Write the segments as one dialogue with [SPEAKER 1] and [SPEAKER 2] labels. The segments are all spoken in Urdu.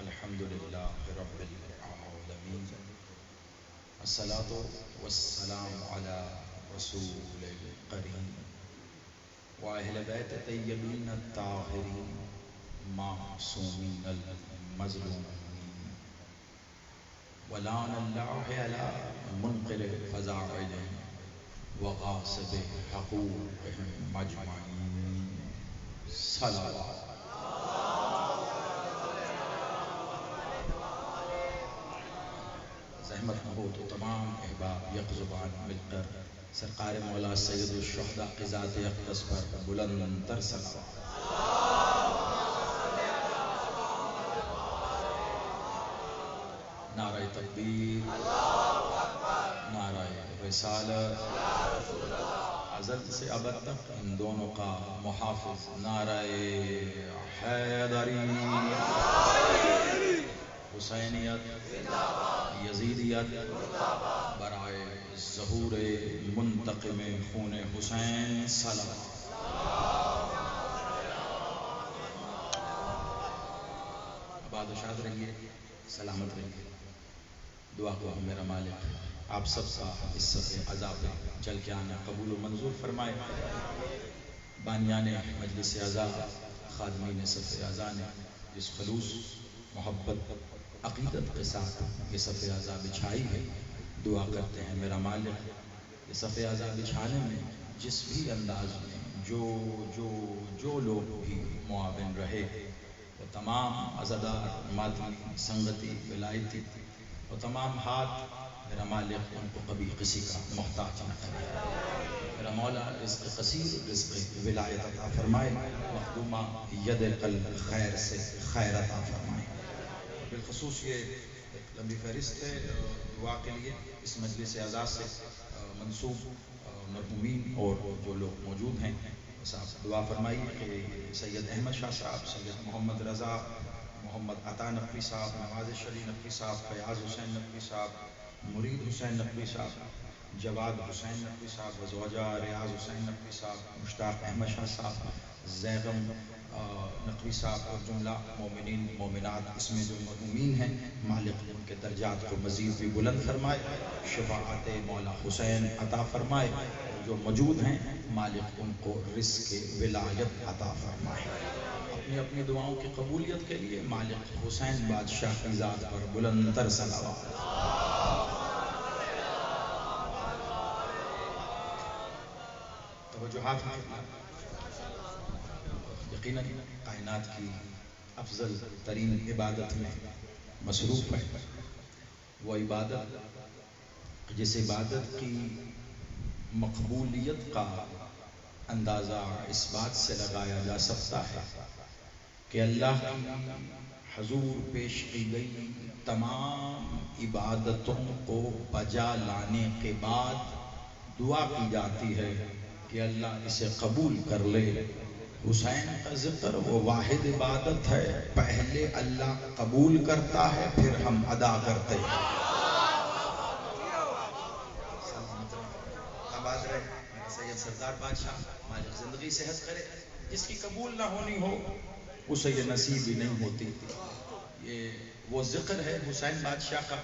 [SPEAKER 1] الحمد للہ رب العالمین، الصلاۃ والسلام علی رسول الکریم واہل بیت طیبین الطاہرین معصومین المظلومین، ولعن اللہ علی منقل فضائلہم وغاصب حقوقہم اجمعین، صلوات۔ زحمت نہ ہو تو تمام احباب یک زبان مل کر سرکار مولا سید الشہداء کی ذات اقدس پر بلند تر صلوات۔ نعرہ تکبیر، نعرہ رسالت، ازل سے ابد تک ان دونوں کا محافظ نعرہ حیدری، حسینیت، یزیدیت، برائے ظہور منتقم خون حسین، صلوات۔ آباد و شاد رہیے، سلامت رہیے۔ دعا کو میرا مالک آپ سب کا اس صف عذاب چل کے آنا قبول و منظور فرمائے۔ بانیان مجلس اعزا، خادمین صف اعزا نے جس خلوص، محبت، عقیدت کے ساتھ یہ صف اعزا بچھائی ہے، دعا کرتے ہیں میرا مالک یہ صف اعزا بچھانے میں جس بھی انداز میں جو لوگ بھی معاون رہے، وہ تمام عزادار، ماتمی، سنگتی، ولایتی، وہ تمام ہاتھ میرا مالک ان کو کبھی کسی کا محتاج نہ کرے۔ میرا مولا رزق کثیر، رزق ولایت عطا فرمائے، مخدومہ ید قلب خیر سے خیر عطا فرمائے۔ بالخصوص یہ ایک لمبی فہرست ہے دعا کے لیے اس مجلس اعزاز سے منسوب مرحومین اور جو لوگ موجود ہیں، صاحب دعا فرمائیے کہ سید احمد شاہ صاحب، سید محمد رضا، محمد عطا نقوی صاحب، نواز شریف نقوی صاحب، فیاض حسین نقوی صاحب، مرید حسین نقوی صاحب، جواد حسین نقوی صاحب، وزوجہ ریاض حسین نقوی صاحب، مشتاق احمد شاہ صاحب، زیغم نقوی صاحب اور جملہ مومنین مومنات اس میں جو مرحومین ہیں، مالک ان کے درجات کو مزید بھی بلند فرمائے، شفاعت مولا حسین عطا فرمائے، جو موجود ہیں مالک ان کو رزق ولایت عطا فرمائے۔ اپنی اپنی دعاؤں کی قبولیت کے لیے مالک حسین بادشاہ کی ذات پر بلند تر صلوات۔ توجہات میں یقیناً کائنات کی افضل ترین عبادت میں مصروف ہے، وہ عبادت جس عبادت کی مقبولیت کا اندازہ اس بات سے لگایا جا سکتا ہے کہ اللہ کی حضور پیش کی گئی تمام عبادتوں کو بجا لانے کے بعد دعا کی جاتی ہے کہ اللہ اسے قبول کر لے۔ حسین کا ذکر وہ واحد عبادت ہے، پہلے اللہ قبول کرتا ہے پھر ہم ادا کرتے ہیں۔ آباد رہے سید سردار بادشاہ، مالک زندگی صحت کرے، جس کی قبول نہ ہونی ہو اسے یہ نصیب ہی نہیں ہوتی۔ یہ وہ ذکر ہے حسین بادشاہ کا۔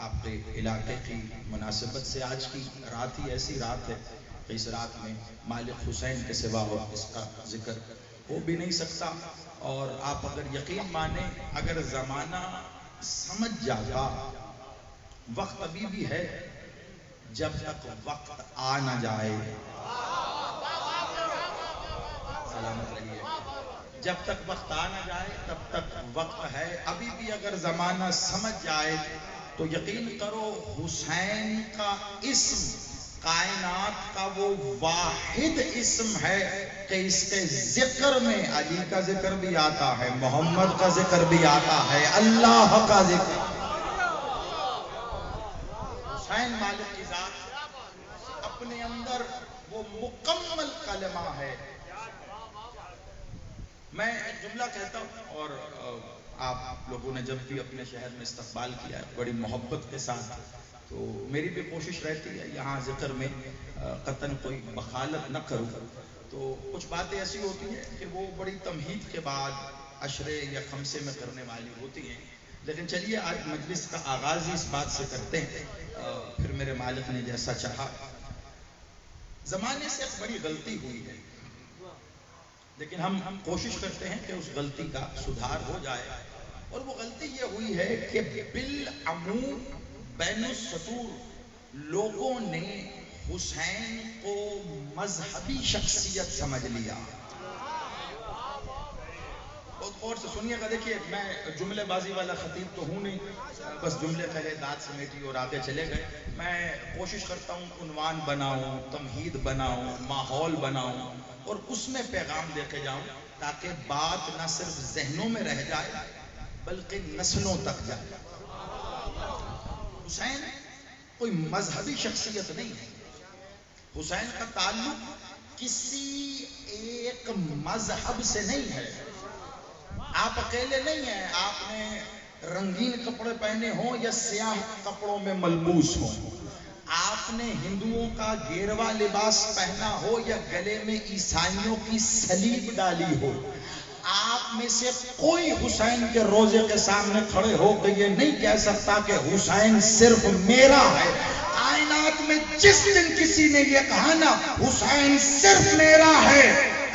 [SPEAKER 1] آپ کے علاقے کی مناسبت سے آج کی رات ہی ایسی رات ہے کہ اس رات میں مالک حسین کے سوا اور اس کا ذکر ہو بھی نہیں سکتا۔ اور آپ اگر یقین مانیں، اگر زمانہ سمجھ جاتا، وقت ابھی بھی ہے، جب تک وقت آ نہ جائے، سلامت رہیے، جب تک وقت آ نہ جائے تب تک وقت ہے۔ ابھی بھی اگر زمانہ سمجھ جائے تو یقین کرو حسین کا اسم کائنات کا وہ واحد اسم ہے کہ اس کے ذکر میں علی کا ذکر بھی آتا ہے، محمد کا ذکر بھی آتا ہے، اللہ کا ذکر۔ حسین مالک کی ذات اپنے اندر وہ مکمل کلمہ ہے۔ میں ایک جملہ کہتا ہوں اور آپ لوگوں نے جب بھی اپنے شہر میں استقبال کیا ہے بڑی محبت کے ساتھ، تو میری بھی کوشش رہتی ہے یہاں ذکر میں قطعاً کوئی بخالت نہ کروں۔ تو کچھ باتیں ایسی ہوتی ہیں کہ وہ بڑی تمہید کے بعد عشرے یا خمسے میں کرنے والی ہوتی ہیں، لیکن چلیے آج مجلس کا آغاز ہی اس بات سے کرتے ہیں، پھر میرے مالک نے جیسا چاہا۔ زمانے سے ایک بڑی غلطی ہوئی ہے، لیکن ہم کوشش کرتے ہیں کہ اس غلطی کا سدھار ہو جائے، اور وہ غلطی یہ ہوئی ہے کہ بالعموم بین السطور لوگوں نے حسین کو مذہبی شخصیت سمجھ لیا۔ بہت غور سے سنیے گا، دیکھیے میں جملے بازی والا خطیب تو ہوں نہیں، بس جملے کہے داد سمیٹی اور آگے چلے گئے۔ میں کوشش کرتا ہوں عنوان بناؤں، تمہید بناؤں، ماحول بناؤں، اور اس میں پیغام دے کے جاؤں، تاکہ بات نہ صرف ذہنوں میں رہ جائے بلکہ نسلوں تک جائے۔ حسین کوئی مذہبی شخصیت نہیں ہے، حسین کا تعلق کسی ایک مذہب سے نہیں ہے۔ آپ اکیلے نہیں ہیں، آپ نے رنگین کپڑے پہنے ہوں یا سیاہ کپڑوں میں ملبوس ہوں، آپ نے ہندوؤں کا گیروا لباس پہنا ہو یا گلے میں عیسائیوں کی صلیب ڈالی ہو، آپ میں سے کوئی حسین کے روضے کے سامنے کھڑے ہو کے یہ نہیں کہہ سکتا کہ حسین صرف میرا ہے۔ کائنات میں جس دن کسی نے یہ کہا نا حسین صرف میرا ہے،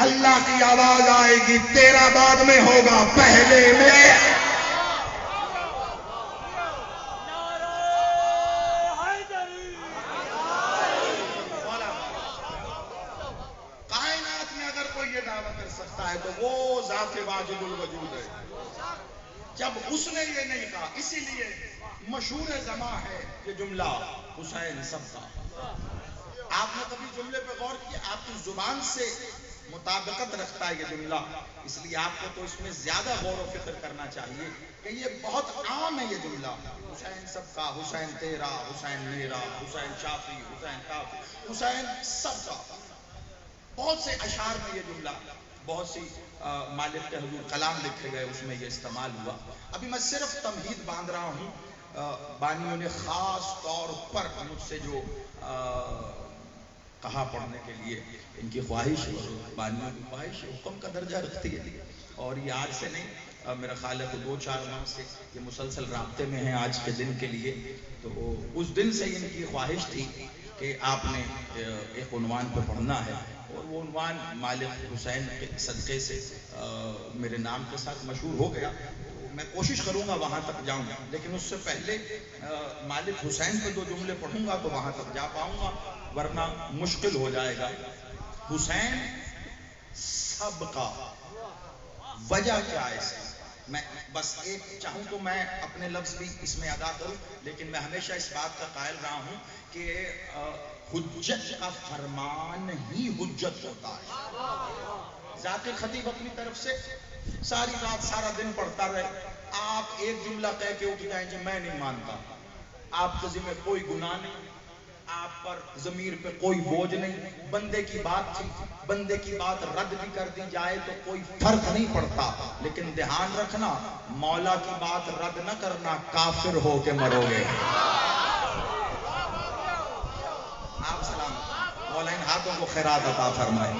[SPEAKER 1] اللہ کی آواز آئے گی تیرا بعد میں ہوگا، پہلے میں۔ کائنات میں اگر کوئی یہ دعویٰ کر سکتا ہے تو وہ ذات واجد الوجود ہے، جب اس نے یہ نہیں کہا۔ اسی لیے مشہور زماں ہے یہ جملہ حسین سب کا۔ آپ نے کبھی جملے پہ غور کیا؟ آپ کی زبان سے مطابقت رکھتا ہے یہ جملہ، اس لیے آپ کو تو اس میں زیادہ غور و فکر کرنا چاہیے کہ یہ بہت عام ہے یہ جملہ، حسین سب کا، حسین تیرا، حسین میرا، حسین شافی، حسین کافی، حسین سب کا۔ بہت سے اشعار میں یہ جملہ، بہت سی مالک کے حضور کلام لکھے گئے اس میں یہ استعمال ہوا۔ ابھی میں صرف تمہید باندھ رہا ہوں، بانیوں نے خاص طور پر مجھ سے جو کہا پڑھنے کے لیے، ان کی خواہش، بانیوں کی خواہش حکم کا درجہ رکھتی ہے، اور یہ آج سے نہیں، میرا خیال ہے کہ 2-4 ماہ سے یہ مسلسل رابطے میں ہیں آج کے دن کے لیے۔ تو اس دن سے ان کی خواہش تھی کہ آپ نے ایک عنوان پہ پڑھنا ہے، اور وہ عنوان مالک حسین کے صدقے سے میرے نام کے ساتھ مشہور ہو گیا۔ میں کوشش کروں گا وہاں تک جاؤں گا، لیکن اس سے پہلے مالک حسین پہ 2 جملے پڑھوں گا تو وہاں تک جا پاؤں گا، ورنہ مشکل ہو جائے گا۔ حسین سب کا، وجہ کیا ہے اس کی؟ میں بس ایک چاہوں تو میں اپنے لفظ بھی اس میں ادا کروں، لیکن میں ہمیشہ اس بات کا قائل رہا ہوں کہ حجت کا فرمان ہی حجت ہوتا ہے۔ ذاکر خطیب اپنی طرف سے ساری رات سارا دن پڑھتا رہے، آپ ایک جملہ کہہ کے اٹھ جائیں جی میں نہیں مانتا، آپ کے ذمہ کوئی گناہ نہیں، آپ پر ضمیر پہ کوئی بوجھ نہیں، بندے کی بات تھی، بندے کی بات رد بھی کر دی جائے تو کوئی فرق نہیں پڑتا، لیکن دھیان رکھنا مولا کی بات رد نہ کرنا، کافر ہو کے مرو گے۔ آپ سلامت، مولا ان ہاتھوں کو خیرات عطا فرمائے۔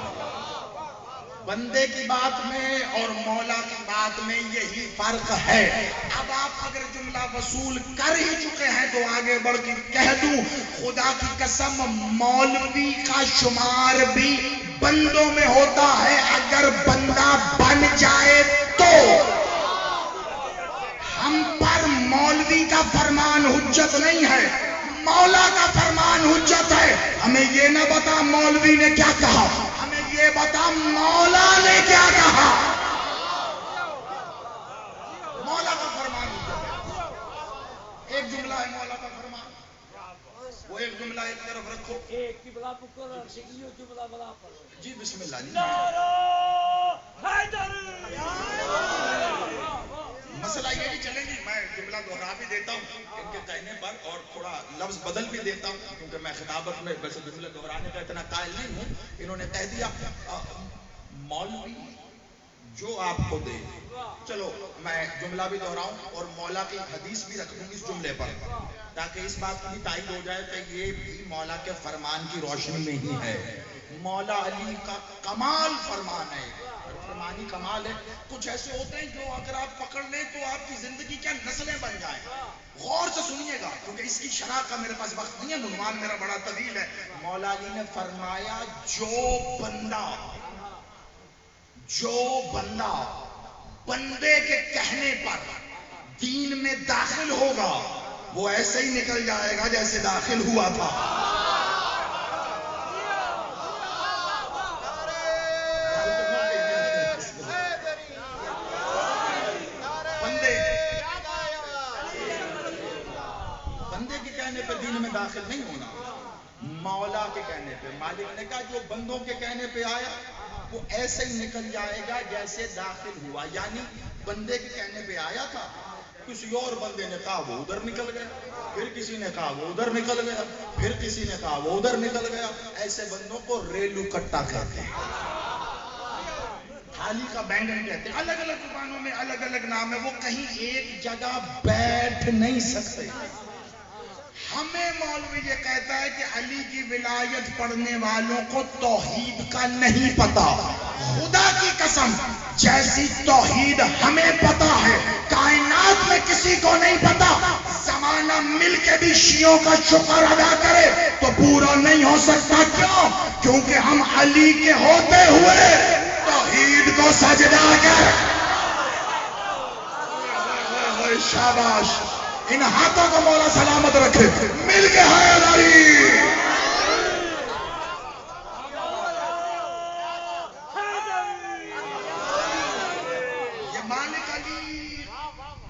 [SPEAKER 1] بندے کی بات میں اور مولا کی بات میں یہی فرق ہے۔ اب آپ اگر جملہ وصول کر ہی چکے ہیں تو آگے بڑھ کے کہہ دوں، خدا کی قسم مولوی کا شمار بھی بندوں میں ہوتا ہے، اگر بندہ بن جائے تو۔ ہم پر مولوی کا فرمان حجت نہیں ہے، مولا کا فرمان حجت ہے۔ ہمیں یہ نہ بتا مولوی نے کیا کہا، یہ بتا مولا نے کیا کہا۔ مولا کا فرمان ایک جملہ ہے، مولا کا فرمان، وہ ایک جملہ ایک طرف رکھو، جی بسم اللہ جی۔ مسئلہ یہ نہیں چلے گی، میں جملہ دہرا بھی دیتا ہوں ان کے کہنے پر اور تھوڑا لفظ بدل بھی دیتا ہوں، کیونکہ میں خطابت میں ویسے جملے دہرانے کا اتنا قائل نہیں ہوں۔ انہوں نے کہہ دیا مولوی جو آپ کو دے، چلو میں جملہ بھی دہراؤں اور مولا کی حدیث بھی رکھ دوں اس جملے پر، تاکہ اس بات کی تائید ہو جائے کہ یہ بھی مولا کے فرمان کی روشنی میں ہی ہے۔ مولا علی کا کمال فرمان ہے، روحانی کمال ہے. کچھ ایسے ہوتے ہیں جو اگر آپ پکڑ لیں تو آپ کی زندگی کیا نسلیں بن جائیں. غور سے سنیے گا کیونکہ اس کی شرح کا میرے پاس وقت نہیں ہے، عنوان میرا بڑا طویل ہے. مولا علی نے فرمایا جو بندہ بندے کے کہنے پر دین میں داخل ہوگا وہ ایسے ہی نکل جائے گا جیسے داخل ہوا تھا. بندے کے کہنے پہ دین میں داخل نہیں ہونا، مولا کے کہنے پہ. مالک نے کہا جو بندوں کے کہنے پہ آیا وہ ایسے ہی نکل جائے گا جیسے داخل ہوا. یعنی بندے کے کہنے پہ آیا تھا، کسی اور بندے نے کہا وہ ادھر نکل گیا، پھر کسی نے کہا وہ ادھر نکل گیا، پھر کسی نے کہا وہ ادھر نکل گیا. ایسے بندوں کو ریلو کٹا کہتے ہیں، تھالی کا بینگن کہتے ہیں. الگ الگ زبانوں میں الگ الگ نام ہے. وہ کہیں ایک جگہ بیٹھ نہیں سکتے. ہمیں مولوی یہ کہتا ہے کہ علی کی ولایت پڑھنے والوں کو توحید کا نہیں پتا. خدا کی قسم جیسی توحید ہمیں پتا ہے کائنات میں کسی کو نہیں پتا. زمانہ مل کے بھی شیعوں کا شکر ادا کرے تو پورا نہیں ہو سکتا. کیوں؟ کیونکہ ہم علی کے ہوتے ہوئے توحید کو سجدہ کر. شاباش، ان ہاتھوں کو مولا سلامت رکھے. مل کے حیدری. یہ مالک علی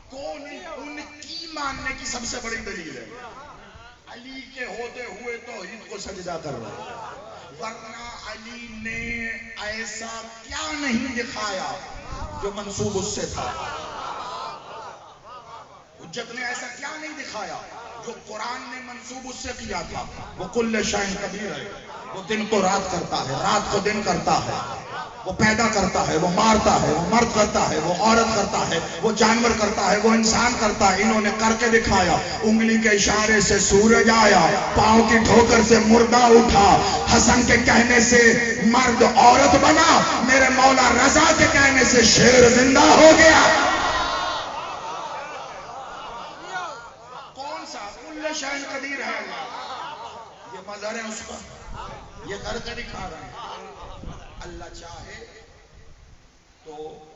[SPEAKER 1] کون ان کی ماننے کی سب سے بڑی دلیل ہے. علی کے ہوتے ہوئے توحید کو سجدہ کر رہا ہے. ورنہ علی نے ایسا کیا نہیں دکھایا جو منسوب اس سے تھا. حجت نے ایسا کیا نہیں دکھایا جو قرآن نے منسوب اس سے کیا تھا. وہ کل شیء قدیر ہے. وہ دن کو رات کرتا ہے، رات کو دن کرتا ہے. وہ پیدا کرتا ہے، وہ مارتا ہے، وہ مرد کرتا ہے، وہ عورت کرتا ہے، وہ جانور کرتا ہے، وہ انسان کرتا ہے. انہوں نے کر کے دکھایا. انگلی کے اشارے سے سورج آیا، پاؤں کی ٹھوکر سے مردہ اٹھا، حسن کے کہنے سے مرد عورت بنا، میرے مولا رضا کے کہنے سے شیر زندہ ہو گیا. شاہد قدیر ہے اللہ. یہ مظہر ہے اس کا، یہ کر کے دکھا رہا ہے. اللہ چاہے تو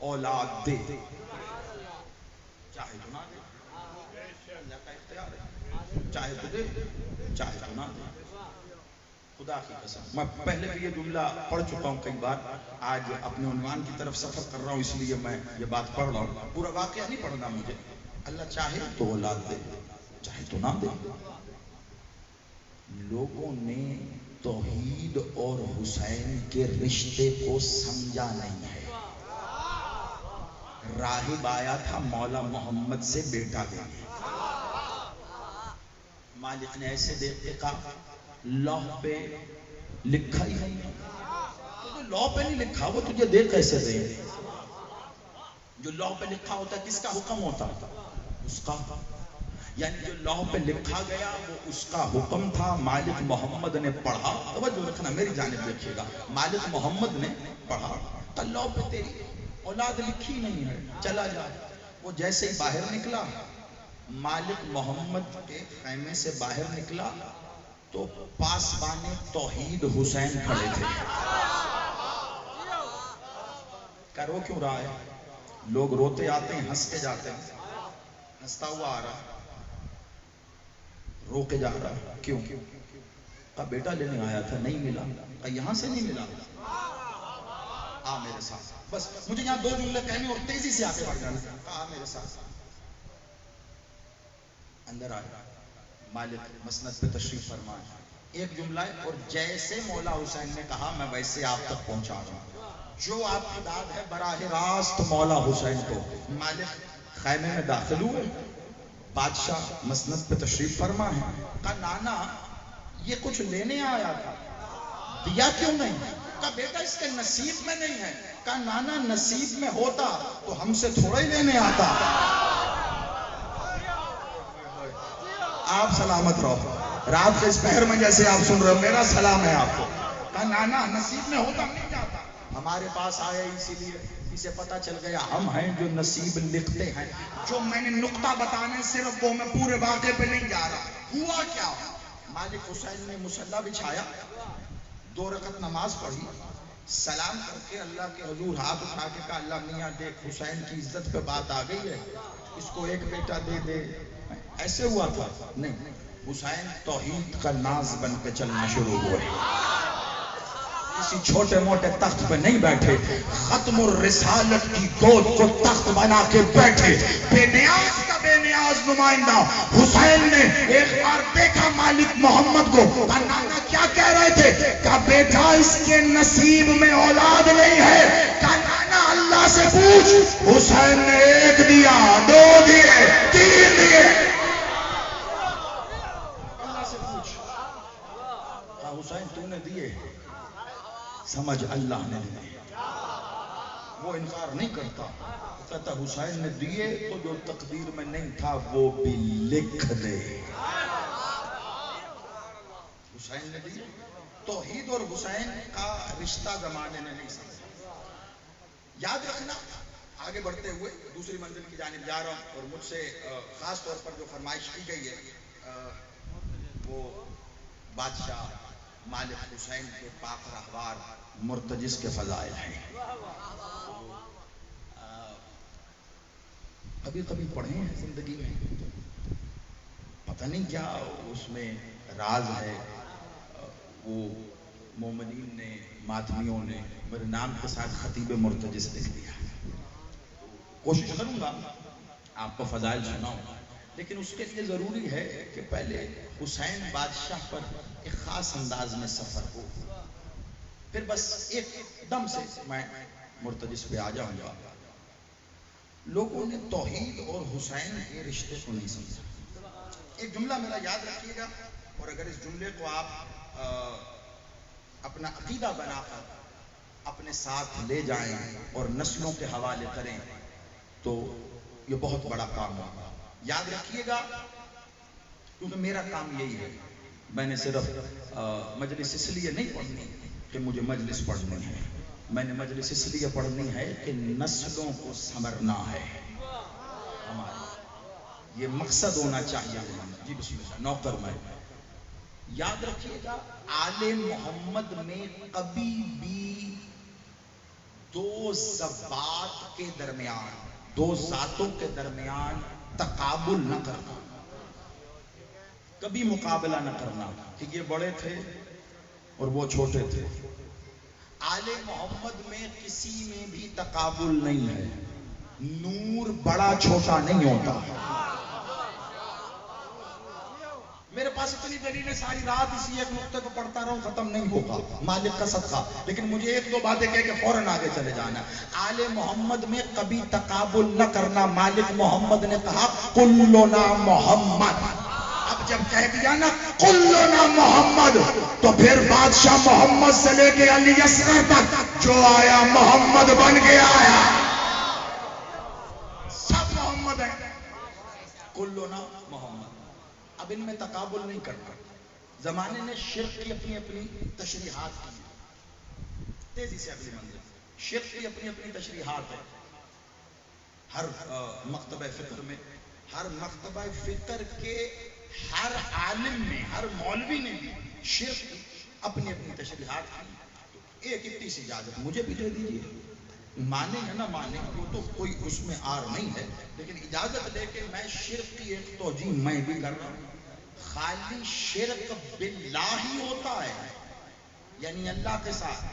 [SPEAKER 1] اولاد دے، چاہے تو نہ دے. اللہ کا اختیار ہے، چاہے تو دے چاہے تو نہ دے. خدا کی قسم میں پہلے بھی یہ جملہ پڑھ چکا ہوں کئی بار. آج اپنے عنوان کی طرف سفر کر رہا ہوں اس لیے میں یہ بات پڑھ رہا ہوں. پورا واقعہ نہیں پڑھنا مجھے. اللہ چاہے تو اولاد دے چاہے تو نہ دے. لوگوں نے توحید اور حسین کے رشتے کو سمجھا نہیں ہے. راہب آیا تھا مولا محمد سے بیٹا دینے. مالک نے ایسے دیکھ کے کہا لوح پہ لکھا ہی نہیں. تو لوح پہ نہیں لکھا وہ تجھے دے کیسے دے؟ جو لوح پہ لکھا ہوتا ہے کس کا حکم ہوتا ہے؟ اس کا. یعنی جو لوح پہ لکھا گیا وہ اس کا حکم تھا. مالک محمد نے پڑھا. توجہ رکھنا میری جانب دیکھیے گا. مالک محمد نے پڑھا تو لوح پہ تیری اولاد لکھی نہیں ہے، چلا جا. وہ جیسے ہی باہر نکلا، مالک محمد کے خیمے سے باہر نکلا تو پاسبان توحید حسین کھڑے تھے. کیا رو کیوں رہا ہے؟ لوگ روتے آتے ہیں ہنس کے جاتے ہیں. ہنستا ہوا آ رہا، رو کے جا رہا. کیوں؟ کہا بیٹا لینے آیا تھا نہیں ملا. کہا یہاں سے نہیں ملا، آ میرے ساتھ. بس مجھے یہاں دو جملے کہنے اور تیزی سے آگے بڑھ جانا. کہا آ میرے ساتھ. اندر آیا. مالک مسند پہ تشریف فرمائے. ایک جملہ ہے اور جیسے مولا حسین نے کہا میں ویسے آپ تک پہنچا رہا ہوں. جو آپ کی داد ہے براہ راست مولا حسین کو. مالک خیمے میں داخل ہوئے. بادشاہ مسند پہ تشریف فرما ہے. کہا نانا یہ کچھ لینے آیا تھا، دیا کیوں نہیں؟ کہا بیٹا اس کے نصیب میں نہیں ہے. کہا نانا نصیب میں ہوتا تو ہم سے تھوڑا ہی لینے آتا. آپ سلامت رہو. رات کے اس پہر میں جیسے آپ سن رہے ہو میرا سلام ہے آپ کو. کہا نانا نصیب میں ہوتا نہیں جاتا، ہمارے پاس آیا اسی لیے سے پتہ چل گیا ہم ہیں جو نصیب لکھتے ہیں. جو میں نے نقطہ بتانے صرف وہ، میں پورے واقعے پہ نہیں جا رہا. ہوا کیا؟ مالک حسین نے مصلی بچھایا، 2 رکعت نماز پڑھی، سلام کر کے اللہ کے حضور ہاتھ اٹھا کے کہا اللہ میاں دیکھ حسین کی عزت پہ بات آ گئی ہے، اس کو ایک بیٹا دے دے. ایسے ہوا تھا؟ نہیں، حسین توحید کا ناز بن کے چلنا شروع ہوئے. کسی چھوٹے موٹے تخت پہ نہیں بیٹھے، ختم الرسالت کی گود کو تخت بنا کے بیٹھے. بے نیاز کا بے نیاز نمائندہ حسین نے ایک بار دیکھا مالک محمد کو. کہا نانا کیا کہہ رہے تھے؟ کہا بیٹا اس کے نصیب میں اولاد نہیں ہے. کہا نانا اللہ سے پوچھ. حسین نے 1 دیا، 2 دیے، 3 دیے. اللہ سے پوچھ. کہا حسین تو نے دیے؟ سمجھ اللہ نے دیے. وہ انکار نہیں کرتا، کہتا حسین نے دیے تو جو تقدیر میں نہیں تھا وہ بھی لکھ دے. حسین نے دیے. توحید اور حسین کا رشتہ زمانے نے نہیں سمجھا. یاد رکھنا، آگے بڑھتے ہوئے دوسری منزل کی جانب جا رہا ہوں، اور مجھ سے خاص طور پر جو فرمائش کی گئی ہے وہ بادشاہ مالک حسین کے پاک رہوار مرتجس کے فضائل ہیں. کبھی کبھی پڑھے ہیں زندگی میں، پتہ نہیں کیا اس میں راز ہے. وہ مومنین نے، ماتمیوں نے میرے نام کے ساتھ خطیب مرتجس لکھ دیا. کوشش کروں گا آپ کو فضائل سناؤں، لیکن اس کے لیے ضروری ہے کہ پہلے حسین بادشاہ پر ایک خاص انداز میں سفر ہو. پھر بس ایک دم سے میں مرتجس پہ آ جاؤں گا. لوگوں نے توحید اور حسین کے رشتے کو نہیں سمجھا. ایک جملہ میرا یاد رکھیے گا، اور اگر اس جملے کو آپ اپنا عقیدہ بنا کر اپنے ساتھ لے جائیں اور نسلوں کے حوالے کریں تو یہ بہت بڑا کام ہوگا. یاد رکھیے گا، کیونکہ میرا کام یہی ہے. میں نے صرف مجلس اس لیے نہیں پڑھنی کہ مجھے مجلس پڑھنی ہے، میں نے مجلس اس لیے پڑھنی ہے کہ نسلوں کو سنورنا ہے. ہمارا یہ مقصد ہونا چاہیے. جی بسم اللہ. نوکر میں یاد رکھیے گا، آل محمد میں کبھی بھی 2 ذوات کے درمیان، 2 ذاتوں کے درمیان تقابل نہ کرنا، کبھی مقابلہ نہ کرنا کہ یہ بڑے تھے اور وہ چھوٹے تھے. آل محمد میں کسی میں بھی تقابل نہیں ہے. نور بڑا چھوٹا نہیں ہوتا. میرے پاس اتنی دلیلیں ساری رات اسی ایک نقطے کو پڑھتا رہوں، ختم نہیں ہوگا مالک کا صدقہ. لیکن مجھے 1-2 باتیں کہہ کے فوراً آگے چلے جانا. آل محمد میں کبھی تقابل نہ کرنا. مالک محمد نے کہا کلنا محمد. اب جب کہہ دیا نا کلنا محمد، تو پھر بادشاہ محمد سے لے کے علی اصغر تک جو آیا محمد بن کے آیا. سب محمد ہیں. کلنا محمد. اب ان میں تقابل نہیں کرنا. زمانے نے شرک کی اپنی اپنی تشریحات کی. تیزی سے اگلی منزل. شرک کی اپنی اپنی تشریحات ہے ہر مکتبہ فکر میں. ہر مکتبہ فکر کے ہر عالم نے، ہر مولوی نے بھی شرک کی اپنی اپنی تشریحات کی. ایک اتنی سی اجازت مجھے بھی دے دیجیے، مانے یا نہ مانے وہ تو کوئی اس میں آر نہیں ہے، لیکن اجازت لے کے میں شرک کی ایک توجیہ میں بھی کر رہا ہوں. خالی شرک باللہ ہی ہوتا ہے، یعنی اللہ کے ساتھ،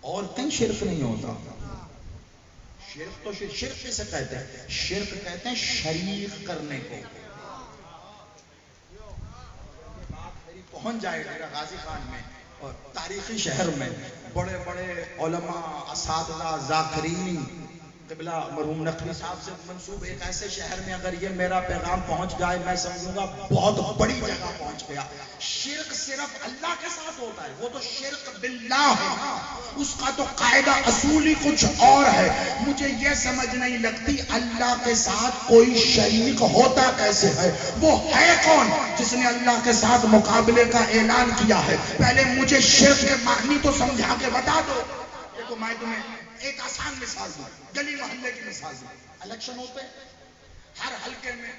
[SPEAKER 1] اور کہیں شرک نہیں ہوتا. شرک تو شرک کسے کہتے ہیں؟ شرک کہتے ہیں شریک کرنے کو. پہنچ جائے گا غازی خان میں اور تاریخی شہر میں بڑے بڑے علماء، اساتذہ، ذاکرین، قبلہ مرحوم نقوی صاحب سے منسوب ایک ایسے شہر میں اگر یہ میرا پیغام پہنچ جائے، میں سمجھوں گا بہت بڑی جگہ پہنچ گیا. شرک صرف اللہ کے ساتھ ہوتا ہے، وہ تو شرک باللہ ہے، اس کا تو قاعدہ اصول ہی کچھ اور ہے. مجھے یہ سمجھ نہیں لگتی اللہ کے ساتھ کوئی شریک ہوتا کیسے ہے. وہ ہے کون جس نے اللہ کے ساتھ مقابلے کا اعلان کیا ہے؟ پہلے مجھے شرک کے معنی تو سمجھا کے بتا دو. دیکھو میں تمہیں
[SPEAKER 2] ایک آسان مثال دوں، گلی محلے کی مثال دوں. الیکشن ہوتے ہیں، ہر حلقے میں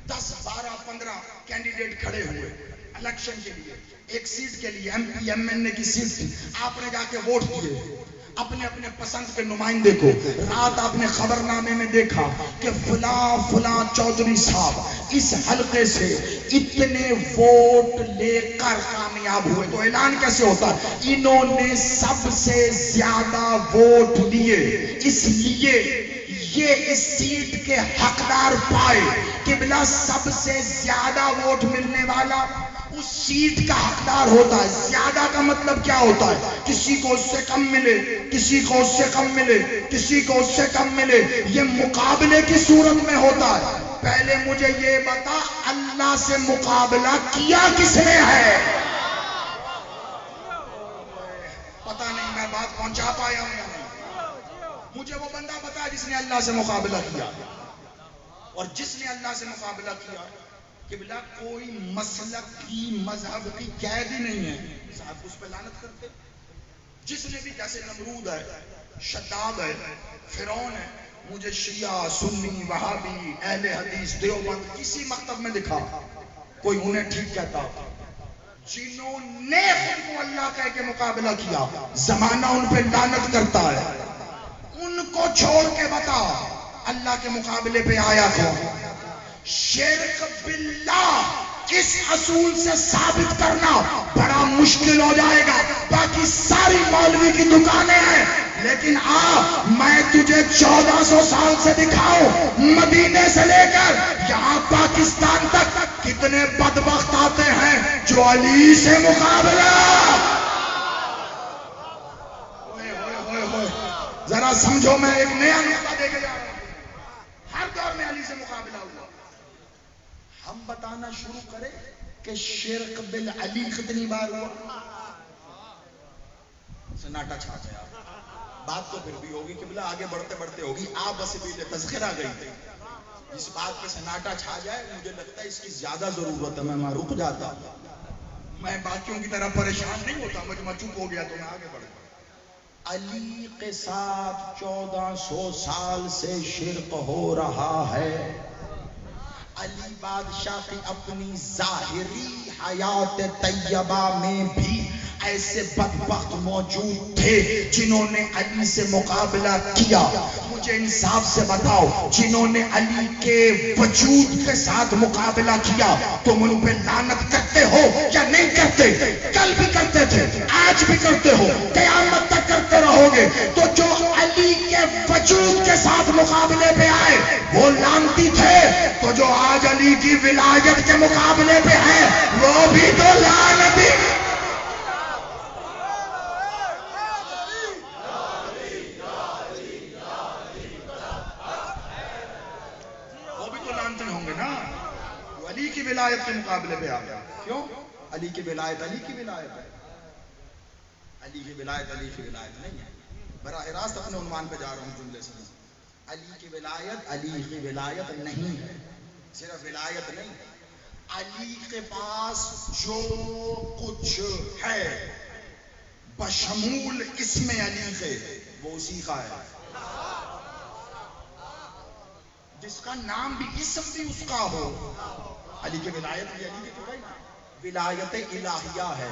[SPEAKER 2] 10 12 15 کینڈیڈیٹ کھڑے ہوئے الیکشن کے لیے، ایک سیٹ کے لیے، ایم پی ایم این اے کی سیٹ تھی. آپ نے جا کے ووٹ دیے اپنے اپنے پسند کے نمائندے کو. رات آپ نے خبر نامے میں دیکھا کہ فلاں فلاں چودھری صاحب اس حلقے سے اتنے ووٹ لے کر کامیاب ہوئے. تو اعلان کیسے ہوتا ہے؟ انہوں نے سب سے زیادہ ووٹ لیے، اس لیے یہ اس سیٹ کے حقدار پائے. قبلہ سب سے زیادہ ووٹ ملنے والا اس سیٹ کا حقدار ہوتا ہے. زیادہ کا مطلب کیا ہوتا ہے؟ کسی کو اس سے کم ملے، کسی کو اس سے کم ملے، کسی کو اس سے کم ملے. یہ مقابلے کی صورت میں ہوتا ہے. پہلے مجھے یہ بتا، اللہ سے مقابلہ کیا کس نے ہے؟ پتہ نہیں میں بات پہنچا پایا ہوں یا نہیں. مجھے وہ بندہ بتا جس نے اللہ سے مقابلہ کیا. اور جس نے اللہ سے مقابلہ کیا قبلہ کوئی مسلک کی مذہب کی قید ہی نہیں ہے، صاحب اس پہ لعنت کرتے. جس نے بھی، جیسے نمرود ہے، شداد ہے، فرعون ہے، مجھے شیعہ سنی وہابی اہل حدیث دیوبند کسی مکتب میں دکھا کوئی انہیں ٹھیک کہتا. جنہوں نے خود کو اللہ کہہ کے مقابلہ کیا زمانہ ان پہ لعنت کرتا ہے. ان کو چھوڑ کے بتا اللہ کے مقابلے پہ آیا کون؟ شرک باللہ اس اصول سے ثابت کرنا بڑا مشکل ہو جائے گا. باقی ساری مولوی کی دکانیں ہیں، لیکن میں تجھے 1400 سال سے دکھاؤں، مدینے سے لے کر یہاں پاکستان تک کتنے بدبخت آتے ہیں جو علی سے مقابلہ. ذرا سمجھو، میں ایک نیا نقطہ دے کے جا رہا ہوں. ہر دور میں علی سے مقابلہ ہوا. ہم بتانا شروع کریں کہ شرک بالعلی کتنی بار ہوا. سناٹا چھا گیا. بات تو پھر بھی ہوگی قبلہ، آگے بڑھتے بڑھتے ہوگی. آپ بس بھی تذکرہ گئی تھی. اس بات پہ سناٹا چھا جائے مجھے لگتا ہے اس کی زیادہ ضرورت ہے. میں رک جاتا، میں باقیوں کی طرح پریشان نہیں ہوتا. مجھے چپ ہو گیا تو میں آگے بڑھ گیا. علی کے ساتھ 1400 سال سے شرک ہو رہا ہے. علی بادشاہ کی اپنی ظاہری حیات طیبہ میں بھی ایسے بدبخت موجود تھے جنہوں نے علی سے مقابلہ کیا. مجھے انصاف سے بتاؤ، جنہوں نے علی کے وجود کے ساتھ مقابلہ کیا تم ان پہ لعنت کرتے ہو یا نہیں کرتے؟ کل بھی کرتے تھے، آج بھی کرتے ہو، قیامت تک کرتے رہو گے. تو جو علی کے وجود کے ساتھ مقابلے پہ آئے وہ لعنتی تھے، تو جو آج علی کی ولایت کے مقابلے پہ ہے وہ بھی تو لعنتی. ہوں گے نا. وہ علی کی ولایت کے مقابلے پہ آ گیا. کیوں؟ علی کی ولایت علی کی ولایت ہے. علی کی ولایت علی کی ولایت نہیں ہے. براہ راست اپنے عنوان پہ جا رہا ہوں جملے سے. علی کی ولایت علی کی ولایت نہیں ہے. صرف ولایت نہیں، علی کے پاس جو کچھ ہے بشمول اسم علی کے وہ اسی کا ہے. جس کا نام بھی اسم بھی اس کا ہو. علی کی ولایت بھی علی کی تھوڑا ہی ولایت الہیہ ہے.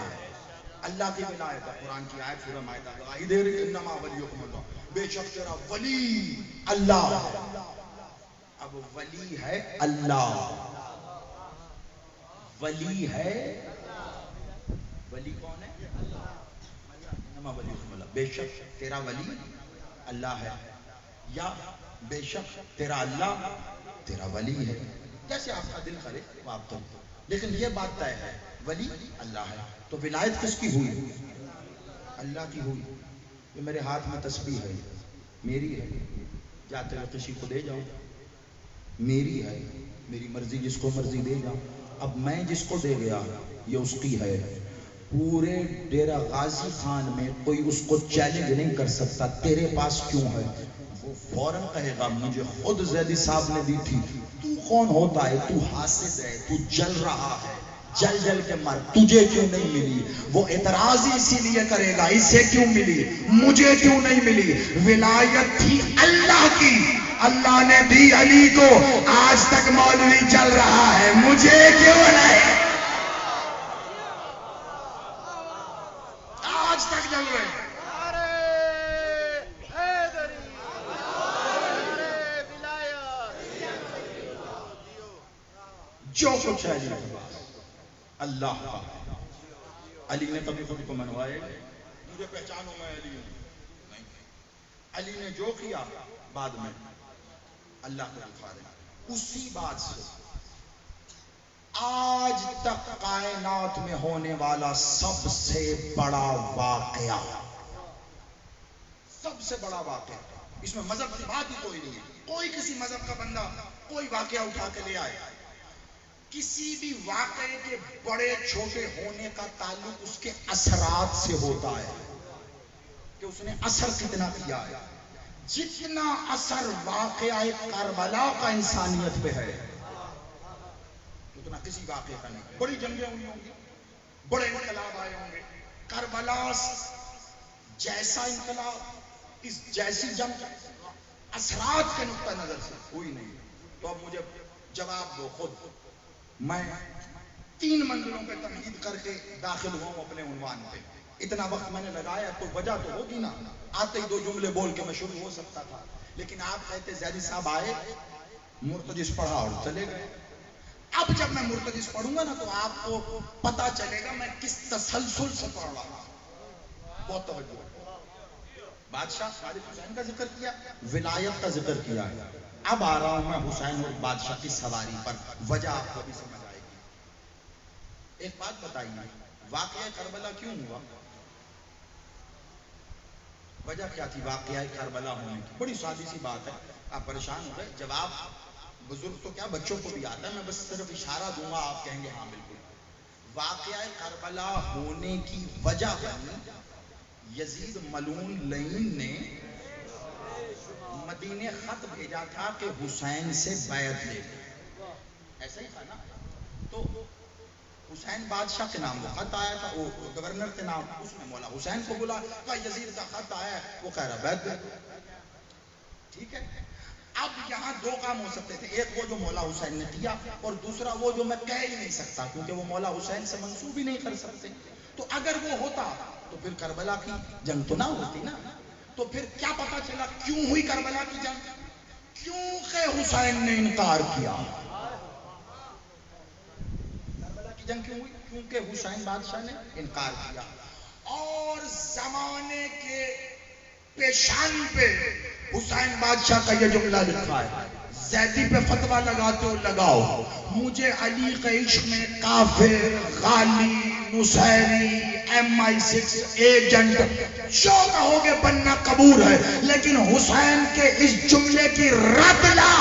[SPEAKER 2] اللہ کی ولایت ہے. قرآن کی آیت سورہ مائدہ گواہی دے رہی ہے انما ولیکم اللہ، بے شک تیرا ولی اللہ ہے. اب ولی ہے اللہ، ولی ہے، ولی کون ہے؟ انما ولیکم اللہ، بے شک تیرا ولی اللہ ہے، یا بے شک تیرا اللہ تیرا ولی ہے. جیسے آپ کا دل کرے وہ آپ کرو، لیکن یہ بات طے ہے ولی اللہ ہے. تو ولایت کس کی ہوئی؟ اللہ کی ہوئی. یہ میرے ہاتھ میں تسبیح ہے، میری ہے، جاتے ہوئے کسی کو دے جاؤ، میری ہے، میری مرضی جس کو مرضی دے جاؤ. اب میں جس کو دے گیا یہ اس کی ہے. پورے ڈیرہ غازی خان میں کوئی اس کو چیلنج نہیں کر سکتا تیرے پاس کیوں ہے. وہ فوراً کہے گا مجھے خود زیدی صاحب نے دی تھی. تو کون ہوتا ہے؟ تو حاسد ہے، تو جل رہا ہے. جل جل کے مر، تجھے کیوں نہیں ملی؟ وہ اعتراض ہی اسی لیے کرے گا، اسے کیوں ملی، مجھے کیوں نہیں ملی؟ ولایت تھی اللہ کی، اللہ نے دی علی کو، آج تک مولوی جل رہا ہے، مجھے کیوں نہیں؟ آج تک جل رہے ہیں۔ جو کچھ ہے علی کے پاس اللہ کا، علی نے کبھی خود کو منوائے مجھے پہچانو میں علی ہوں، نہیں، علی نے جو کیا بعد میں اللہ کو دکھا رہے، اسی بات سے آج تک کائنات میں ہونے والا سب سے بڑا واقعہ، سب سے بڑا واقعہ، اس میں مذہب کی بات ہی کوئی نہیں ہے، کوئی کسی مذہب کا بندہ کوئی واقعہ اٹھا کے لے آئے، کسی بھی واقعے کے بڑے چھوٹے ہونے کا تعلق اس کے اثرات سے ہوتا ہے کہ اس نے اثر کتنا کیا ہے۔ جتنا اثر واقعہ کربلا کا انسانیت پہ ہے اتنا کسی واقعے کا نہیں۔ بڑی جنگیں ہوئی ہوں گی، بڑے انقلاب آئے ہوں گے، کربلا جیسا انقلاب، اس جیسی جنگ اثرات کے نقطہ نظر سے ہوئی نہیں۔ تو اب مجھے جواب دو خود، میں 3 منزلوں پہ تمہید کر کے داخل ہوں اپنے عنوان پہ، اتنا وقت میں نے لگایا تو وجہ تو ہوگی نا، آتے ہی 2 جملے بول کے میں شروع ہو سکتا تھا، لیکن آپ کہتے زیدی صاحب آئے مرتجز پڑھا اور چلے گئے۔ اب جب میں مرتجز پڑھوں گا نا تو آپ کو پتا چلے گا میں کس تسلسل سے پڑھ رہا ہوں۔ بہت توجہ، بادشاہ خالد حسین کا ذکر کیا، ولایت کا ذکر کیا ہے، اب آ رہا ہوں میں حسین اور بادشاہ کی سواری پر، وجہ آپ کو بھی سمجھ آئے گی۔ ایک بات بتائیے، واقعہ کربلا کیوں ہوا؟ وجہ کیا تھی واقعہ کربلا ہونے کی؟ بڑی سادی سی بات ہے، آپ پریشان ہو گئے، جواب بزرگ تو کیا بچوں کو بھی آتا ہے، میں بس صرف اشارہ دوں گا، آپ کہیں گے ہاں بالکل۔ واقعہ کربلا ہونے کی وجہ بنی یزید ملعون لعین نے مدینے خط بھیجا تھا کہ حسین سے بیعت لے، ایسا ہی تھا نا؟ تو حسین بادشاہ کے نام وہ خط آیا تھا، وہ گورنر کے نام، اس میں مولا حسین کو بلا کہا یزید کا خط آیا ہے، وہ کہہ رہا بیعت دے، ٹھیک ہے۔ اب یہاں 2 کام ہو سکتے تھے، ایک وہ جو مولا حسین نے کیا، اور دوسرا وہ جو میں کہہ ہی نہیں سکتا کیونکہ وہ مولا حسین سے منسوب ہی نہیں کر سکتے۔ تو اگر وہ ہوتا تو پھر کربلا کی جنگ تو نہ ہوتی نا، تو پھر کیا پتا چلا کیوں ہوئی کربلا کی جنگ؟ کیونکہ حسین نے انکار کیا۔ کربلا کی جنگ کیوں ہوئی؟ کیونکہ حسین بادشاہ نے انکار کیا، اور زمانے کے پیشانی پہ حسین بادشاہ کا یہ جملہ لکھا ہے، زیدی پہ فتویٰ لگاتے ہو لگاؤ، مجھے علی کے عشق میں کافر، غالی، نصیری، MI6 ایجنٹ جو کہو گے بننا قبول ہے، لیکن حسین کے اس جملے کی رد لا،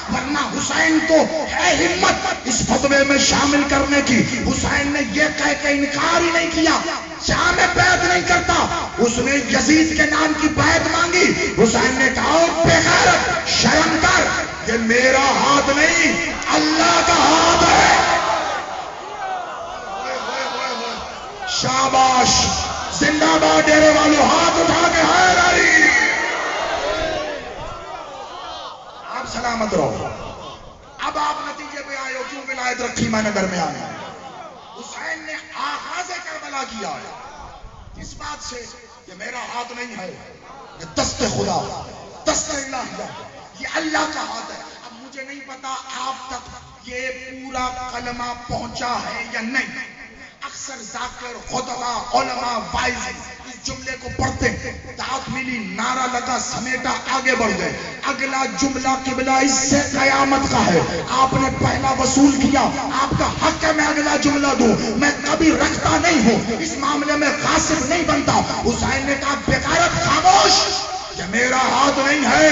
[SPEAKER 2] ورنہ حسین کو ہے ہمت اس فتوے میں شامل کرنے کی۔ حسین نے یہ کہہ کے انکار ہی نہیں کیا شاہ میں بیعت نہیں کرتا، اس نے یزید کے نام کی بیعت مانگی، حسین نے کہا بے غیرت، شرم کر، یہ میرا ہاتھ نہیں اللہ کا ہاتھ ہے۔ شاباش، زندہ باد ڈیرے والوں، ہاتھ اٹھا کے حیر علی، آپ سلامت رہو۔ اب آپ نتیجے پہ آئے ہو کیوں ولایت رکھی میں نے درمیان میں۔ حسین نے آغاز کربلا کیا ہے اس بات سے کہ میرا ہاتھ نہیں ہے، یہ دست خدا، دست الہیہ، یہ اللہ کا ہاتھ ہے۔ اب مجھے نہیں پتا آپ تک یہ پورا کلمہ پہنچا ہے یا نہیں۔ اکثر ذاکر، خطبہ، علماء، وائز اس جملے کو پڑھتے ہیں، دعوت ملی، نعرہ لگا، سمیٹا، آگے بڑھ گئے۔ اگلا جملہ قبلہ اس سے قیامت کا ہے، آپ نے پہلا وصول کیا، آپ کا حق ہے میں اگلا جملہ دوں، میں کبھی رکھتا نہیں ہوں، اس معاملے میں غاصب نہیں بنتا۔ حسین نے کہا بے غیرت خاموش، یہ میرا ہاتھ نہیں ہے،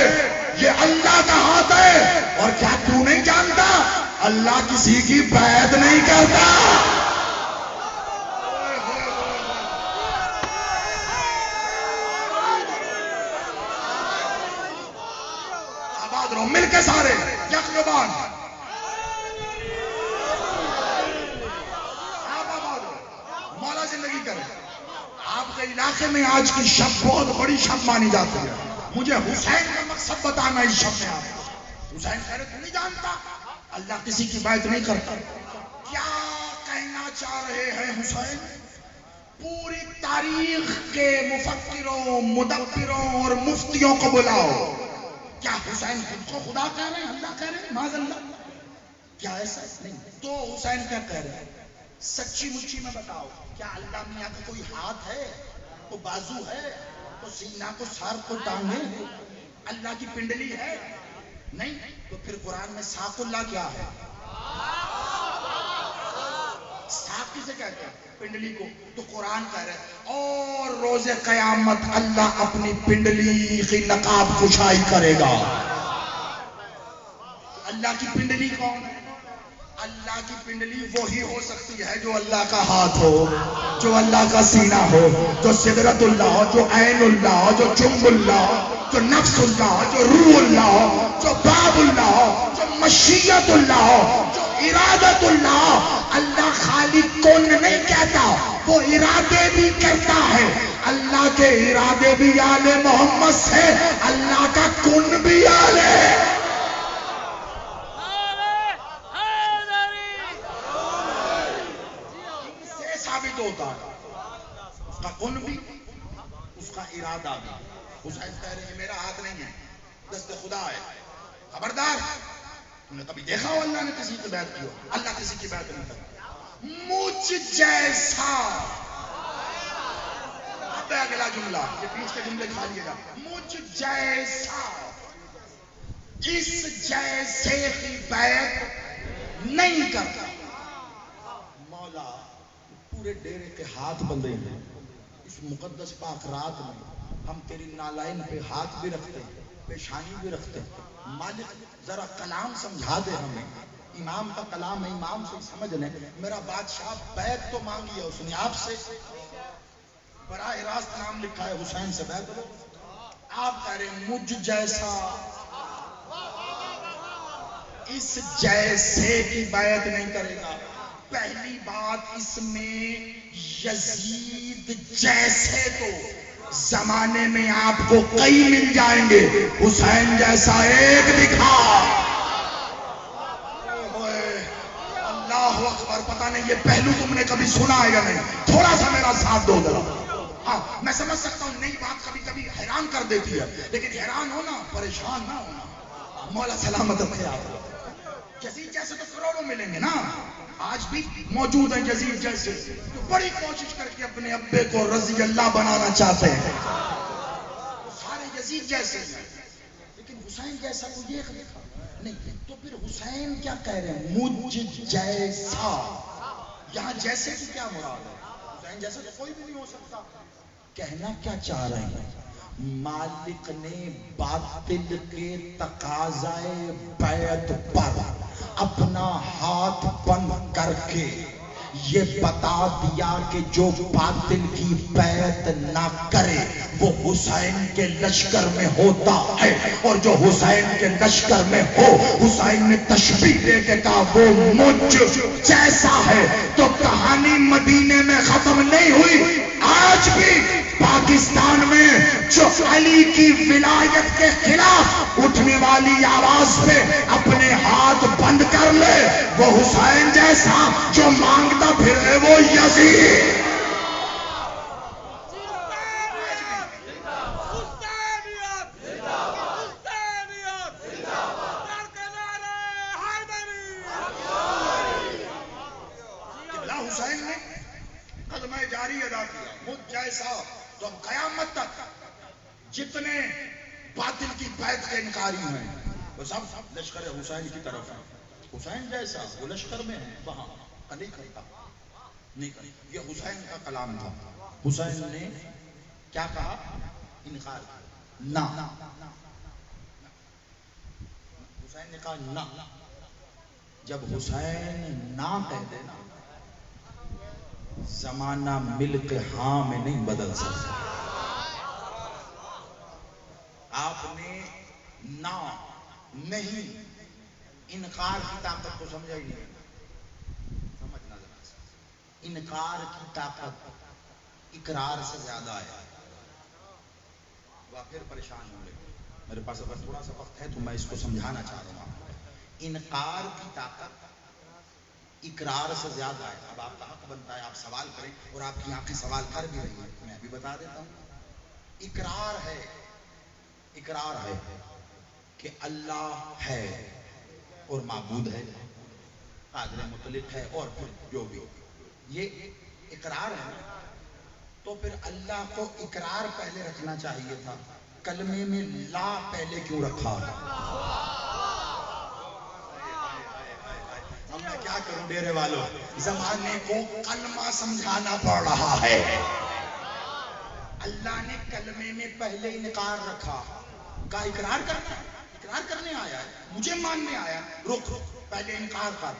[SPEAKER 2] یہ اللہ کا ہاتھ ہے، اور کیا تو نہیں جانتا اللہ کسی کی بیعت نہیں کرتا۔ مل کے سارے یک زبان، علاقے میں آج کی شب بہت بڑی شب مانی جاتی ہے. مجھے حسین کا مقصد بتانا اس شب میں. آپ حسین خیرت نہیں جانتا, اللہ کسی کی بیعت نہیں کرتا. کیا کہنا چاہ رہے ہیں حسین؟ پوری تاریخ کے مفکروں, مدبروں اور مفتیوں کو بلاؤ. کیا حسین خود کو خدا کہہ رہے ہیں, اللہ کہہ رہے ہیں؟ معاذ اللہ. کیا ایسا نہیں؟ تو حسین کیا کہہ رہے ہیں؟ سچی مچی میں بتاؤ, کیا اللہ میاں کا کوئی ہاتھ ہے, کو بازو ہے, کو سینہ, کو سر, کو ٹانگیں؟ اللہ کی پنڈلی ہے؟ نہیں. تو پھر قرآن میں ساق اللہ کیا ہے؟ ساق کسے کہتے ہیں؟ پنڈلی کو. تو قرآن کہہ رہے ہیں اور روز قیامت اللہ اپنی پنڈلی کی نقاب کشائی کرے گا. اللہ کی پنڈلی کون ہے؟ اللہ کی پنڈلی وہی ہو سکتی ہے جو اللہ کا ہاتھ ہو, جو اللہ کا سینہ ہو, جو سدرت اللہ ہو, جو عین اللہ ہو, جو جنب اللہ ہو, جو نفس اللہ ہو, جو روح اللہ ہو, جو باب اللہ ہو, جو مشیت اللہ ہو, جو ارادت اللہ ہو. اللہ خالی کون نہیں کہتا, وہ ارادے بھی کرتا ہے. اللہ کے ارادے بھی آل محمد سے, اللہ کا کن بھی آل ہے. ثابت ہوتا ہے اس کا کن بھی, اس کا ارادہ بھی. حسین کہہ رہے ہیں میرا ہاتھ نہیں ہے, دست خدا ہے. خبردار, تم نے کبھی دیکھا ہو اللہ نے کسی کی بیعت کی ہو؟ اللہ کسی کی بیعت نہیں کرتا. مجھ جیسا, اب اگلا جملہ, یہ بیچ کے جملے کھا لیے گا. مجھ جیسا اس جیسے کی بیعت نہیں کرتا. مولا پورے ڈیرے کے ہاتھ بندے ہیں, اس مقدس پاک رات میں ہم تیری نالائن پہ ہاتھ بھی رکھتے ہیں, پیشانی بھی رکھتے ہیں. مالک ذرا کلام سمجھا دے ہمیں, امام کا کلام ہے, امام سے سمجھ لیں. میرا بادشاہ بیعت تو مانگی ہے اس نے آپ سے, براہ راست نام لکھا ہے حسین سے بیعت کرو. آپ کہہ رہے ہیں مجھ جیسا اس جیسے کی بیعت نہیں کرے گا. پہلی بات, اس میں یزید جیسے تو زمانے میں آپ کو کئی مل جائیں گے, حسین جیسا ایک دکھا. اللہ اکبر. پتہ نہیں یہ پہلو تم نے کبھی سنا ہے یا نہیں, تھوڑا سا میرا ساتھ دو ذرا. ہاں میں سمجھ سکتا ہوں نئی بات کبھی کبھی حیران کر دیتی ہے, لیکن حیران ہونا, پریشان نہ ہونا. مولا سلامت رکھے آپ. یزید جیسے تو کروڑوں ملیں گے نا, آج بھی موجود ہیں یزید جیسے, تو بڑی کوشش کر کے اپنے ابے کو رضی اللہ بنانا چاہتے ہیں. سارے یزید جیسے ہیں, لیکن حسین جیسا کوئی ایک نہیں. تو پھر حسین کیا کہہ رہے ہیں مجھ جیسا؟ یہاں جیسے کی کیا مراد ہے؟ حسین جیسا تو کوئی بھی نہیں ہو سکتا. کہنا کیا چاہ رہے ہیں, مالک نے باطل کے تقاضائے بیعت پر اپنا ہاتھ بند کر کے یہ بتا دیا کہ جو باطل کی بیعت نہ کرے وہ حسین کے لشکر میں ہوتا ہے, اور جو حسین کے لشکر میں ہو, حسین نے تشبیہ دے کے کہا وہ مجھ جیسا ہے. تو کہانی مدینے میں ختم نہیں ہوئی, آج بھی پاکستان میں جو علی کی ولایت کے خلاف اٹھنے والی آواز پہ اپنے ہاتھ بند کر لے, وہ حسین جیسا جو مانگتا پھرے وہ یزید. حسین نے قدمہ جاری ادا کیا, مجھ جیسا. تو اب قیامت تک جتنے باطل کی بیعت کے انکاری ہیں وہ سب لشکر حسین کی طرف ہیں. حسین جیسا وہ لشکر میں ہے, وہاں نہیں کرتا, نہیں کرتا. یہ حسین کا کلام تھا. حسین نے کیا کہا, انکار نہ. حسین نے کہا نہ. جب حسین نہ کہہ دے نا, زمانہ ملک ہاں میں نہیں بدل سکتا. آپ نے نہ نہیں انکار کی طاقت کو سمجھا ہی نہیں. سمجھنا ذرا, انکار کی طاقت اقرار سے زیادہ ہے. وہ پھر پریشان ہوں گے. میرے پاس اگر تھوڑا سا وقت ہے تو میں اس کو سمجھانا چاہ رہا ہوں. انکار کی طاقت اقرار سے زیادہ ہے. اب آپ کا حق بنتا ہے آپ سوال کریں, اور آپ کی آنکھیں سوال کر بھی رہی ہیں, میں بھی بتا دیتا ہوں. اقرار ہے, اقرار ہے کہ اللہ ہے اور معبود ہے, قادر مطلق ہے, اور پھر جو بھی, یہ اقرار ہے. تو پھر اللہ کو اقرار پہلے رکھنا چاہیے تھا, کلمے میں لا پہلے کیوں رکھا؟ اب میں کیا کروں ڈیرے والوں, زمانے کو کلمہ سمجھانا پڑ رہا ہے. اللہ نے کلمے میں پہلے انکار رکھا, کہا اقرار کرنا ہے, اقرار کرنے آیا ہے, مجھے ماننے آیا, رک پہلے انکار کر,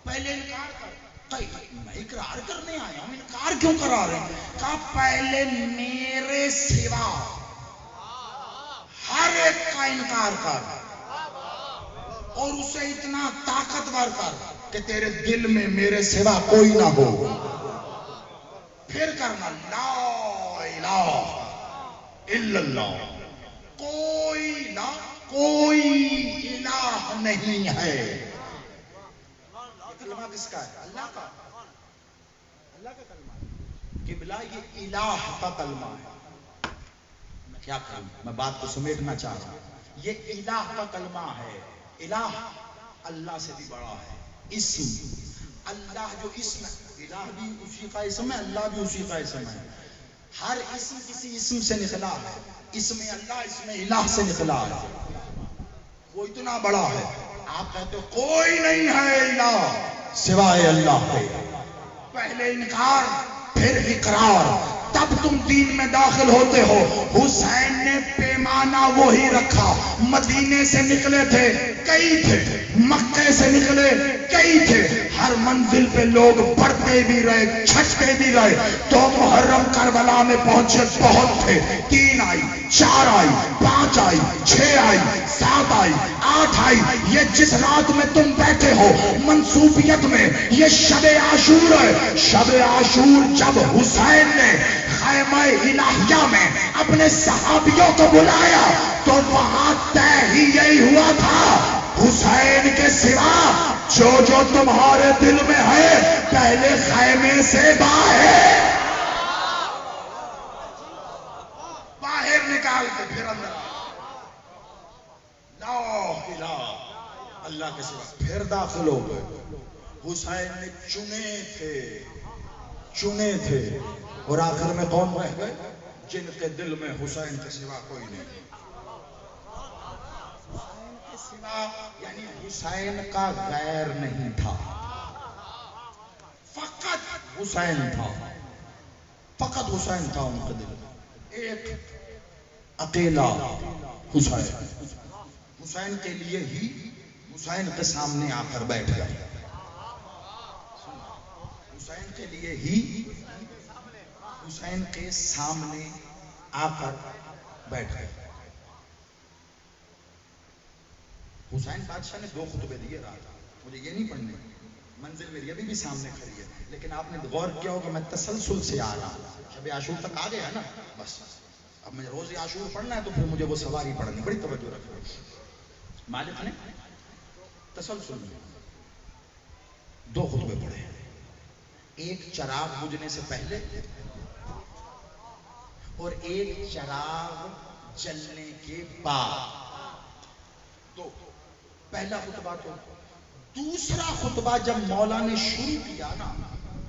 [SPEAKER 2] پہلے انکار کر. میں اقرار کرنے آیا ہوں, انکار کیوں کرا رہے ہیں؟ کہا پہلے میرے سوا ہر ایک کا انکار کر, اور اسے اتنا طاقتور کر کہ تیرے دل میں میرے سوا کوئی نہ ہو. پھر کرنا لا الہ الا اللہ, کوئی نہ کوئی الہ نہیں ہے. یہ کلمہ کس کا ہے؟ اللہ کا. اللہ کا کلمہ ہے. قبلہ یہ الہ کا کلمہ ہے. میں کیا کروں, میں بات کو سمیٹنا چاہ رہا ہوں. یہ الہ کا کلمہ ہے. الہ اللہ سے بھی بڑا ہے. اسم اللہ جو اسم ہے, الہ بھی اسی کا اسم ہے, اللہ بھی اسی کا اسم ہے. ہر اسم کسی اسم سے نکلا ہے. اسم اللہ اسم الہ سے نکلا ہے. وہ اتنا بڑا ہے. آپ کہتے ہو کوئی نہیں ہے الہ سوائے اللہ کے. پہلے انکار پھر اقرار, تب تم دین میں داخل ہوتے ہو. حسین نے پیمانہ وہی رکھا. مدینے سے نکلے تھے کئی تھے, مکے سے نکلے کئی تھے, ہر منزل پہ لوگ بڑھتے بھی رہے چھٹتے بھی رہے. تو محرم کربلا میں پہنچے بہت تھے, 3 آئی, 4 آئی, 5 آئی, 6 آئی, 7 آئی, 8 آئی. یہ جس رات میں تم بیٹھے ہو منصوبیت میں, یہ شب عاشور ہے. شب عاشور جب حسین نے خیمہ الہیہ میں اپنے صحابیوں کو بلایا تو وہاں طے ہی یہی ہوا تھا, حسین کے سوا جو جو تمہارے دل میں ہے پہلے خیمے سے باہر نکال کے پھر اندر. لا الہ اللہ کے سوا, پھر داخل ہو گئے. حسین نے چنے تھے, اور آخر میں کون رہ گئے؟ جن کے دل میں حسین کے سوا کوئی نہیں. حسین کے سوا یعنی حسین کا غیر نہیں تھا, فقط حسین تھا, فقط حسین تھا ان کے دل میں. ایک اکیلا حسین. حسین کے لیے ہی حسین کے سامنے آ کر بیٹھ گئے. حسین کے لیے ہی حسین کے سامنے آ کر بیٹھ گئے. حسین بادشاہ نے 2 خطبے دیے رات. مجھے یہ نہیں پڑھنے, منزل میری ابھی بھی سامنے کھڑی ہے, لیکن آپ نے غور کیا ہوگا میں تسلسل سے آ رہا ہوں. شب عاشور تک آ گیا نا, بس اب مجھے روز عاشور پڑھنا ہے تو پھر مجھے وہ سواری پڑھنی, بڑی توجہ رکھو. مالک نے تسلسل میں 2 خطبے پڑھے, ایک چراغ بجھنے سے پہلے اور ایک چراغ جلنے کے بعد. 2 پہلا خطبہ تو. دوسرا خطبہ جب مولا نے شروع کیا نا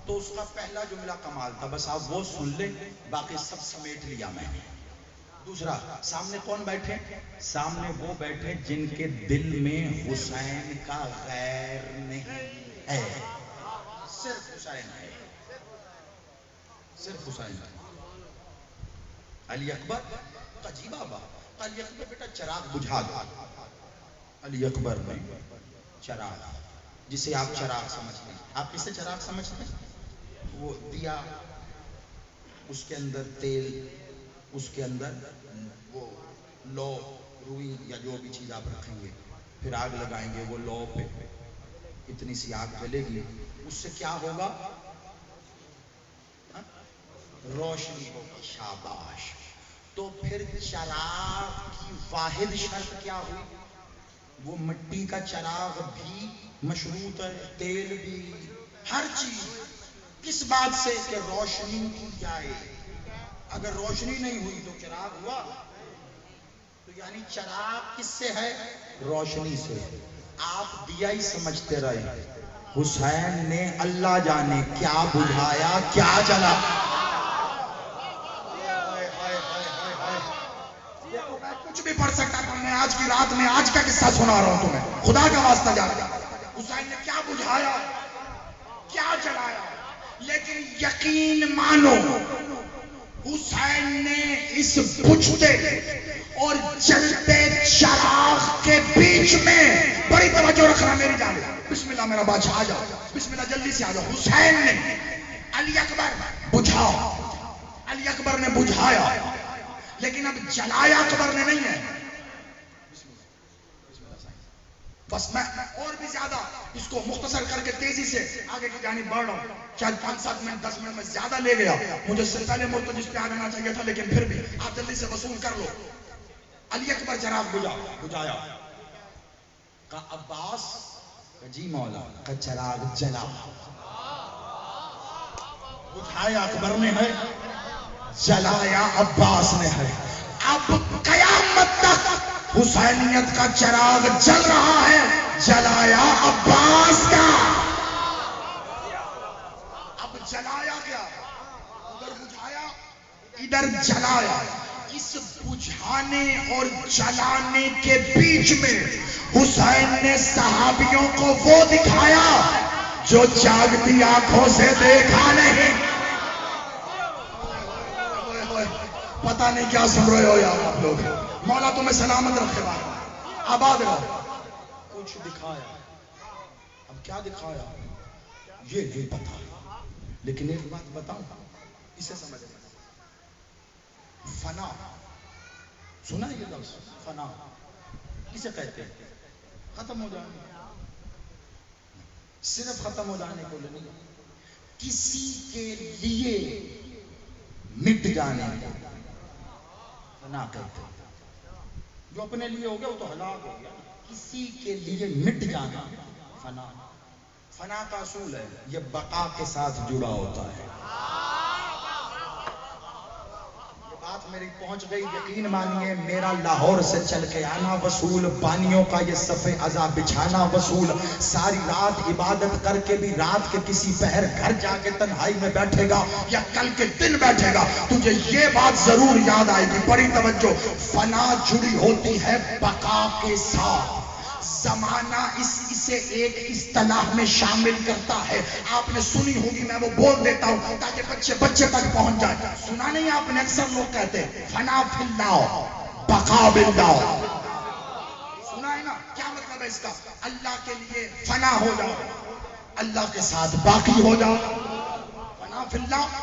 [SPEAKER 2] تو اس کا پہلا جملہ کمال تھا, بس آپ وہ سن لیں, باقی سب سمیٹ لیا میں نے. دوسرا, سامنے کون بیٹھے؟ سامنے وہ بیٹھے جن کے دل میں حسین کا غیر نہیں ہے, صرف حسین ہے, صرف حسین ہے. علی اکبر عجیب بات, علی اکبر بیٹا چراغ بجھا دو. علی اکبر میں چراغ, جسے آپ چراغ سمجھتے ہیں. آپ کسے چراغ سمجھتے ہیں؟ وہ دیا, اس کے اندر تیل, اس کے اندر وہ لو روئی یا جو بھی چیز آپ رکھیں گے, پھر آگ لگائیں گے, وہ لو پہ اتنی سی آگ جلے گی, اس سے کیا ہوگا؟ روشنی ہوگی. شاباش. تو پھر چراغ کی واحد شرط کیا ہوئی؟ وہ مٹی کا چراغ بھی مشروط ہے، تیل بھی، ہر چیز کس بات سے کہ روشنی کی جائے. اگر روشنی نہیں ہوئی تو چراغ ہوا؟ تو یعنی چراغ کس سے ہے؟ روشنی سے. آپ دیا ہی سمجھتے رہے، حسین نے اللہ جانے کیا بجھایا کیا جلا. کچھ بھی پڑھ سکتا تھا، میں آج کی رات میں آج کا قصہ سنا رہا ہوں تمہیں، خدا کا واسطہ جا رہا. حسین نے کیا بجھایا کیا جلایا، لیکن یقین مانو حسین نے اس بجھتے اور جلتے چراغ کے بیچ میں، بڑی توجہ رکھنا میری جان، بسم اللہ میرا بادشاہ آ جاؤ، بسم اللہ جلدی سے آ جاؤ. حسین نے علی اکبر بجھا، علی اکبر نے بجھایا، لیکن اب جلایا اکبر نے نہیں ہے. بس میں اور بھی زیادہ اس کو مختصر کر کے تیزی سے آگے کی جانب بڑھ رہا ہوں. شاید 5-7 منٹ 10 منٹ میں زیادہ لے گیا، مجھے اس سے پہلے مرتجس پہ آ جانا چاہیے تھا، لیکن پھر بھی آپ جلدی سے وصول کر لو. علی اکبر چراغ بجھایا، کا عباس جی مولا کا چراغ جلا. بجھایا اکبر نے ہے، جلایا عباس نے ہے. اب قیامت تک حسینیت کا چراغ جل رہا ہے، جلایا عباس کا. اب جلایا کیا؟ ادھر بجھایا ادھر جلایا. اس بجھانے اور جلانے کے بیچ میں حسین نے صحابیوں کو وہ دکھایا جو جاگتی آنکھوں سے دیکھا نہیں. پتہ نہیں کیا سن رہے ہو یار آپ لوگ. مولا تمہیں سلامت رکھے بات آباد رہو. کچھ دکھایا. اب کیا دکھایا یہ نہیں پتا، لیکن ایک بات بتاؤں اسے سمجھ میں. فنا سنا یہ لفظ فنا کسے کہتے ہیں؟ ختم ہو جانے، صرف ختم ہو جانے کو نہیں، کسی کے لیے مٹ جانے کو فنا کہتے ہیں. جو اپنے لیے ہو گیا وہ تو ہلاک ہو گیا. کسی کے لیے مٹ جانا فنا. فنا کا اصول ہے یہ بقا کے ساتھ جڑا ہوتا ہے. بات میری پہنچ گئی، یقین مانیے. میرا لاہور سے چل کے آنا وصول، پانیوں کا یہ صفے عزا بچھانا وصول. ساری رات عبادت کر کے بھی رات کے کسی پہر گھر جا کے تنہائی میں بیٹھے گا یا کل کے دن بیٹھے گا، تجھے یہ بات ضرور یاد آئے گی. بڑی توجہ، فنا جڑی ہوتی ہے بقا کے ساتھ. زمانہ اسے ایک اصطلاح میں شامل کرتا ہے. آپ نے سنی ہوگی، میں وہ بول دیتا ہوں تاکہ بچے تک پہنچ جائے. سنا نہیں آپ نے؟ اکثر لوگ کہتے ہیں فنا فی اللہ بقا باللہ. سنا ہے نا؟ کیا مطلب ہے اس کا؟ اللہ کے لیے فنا ہو جاؤ، اللہ کے ساتھ باقی ہو جاؤ. فنا فی اللہ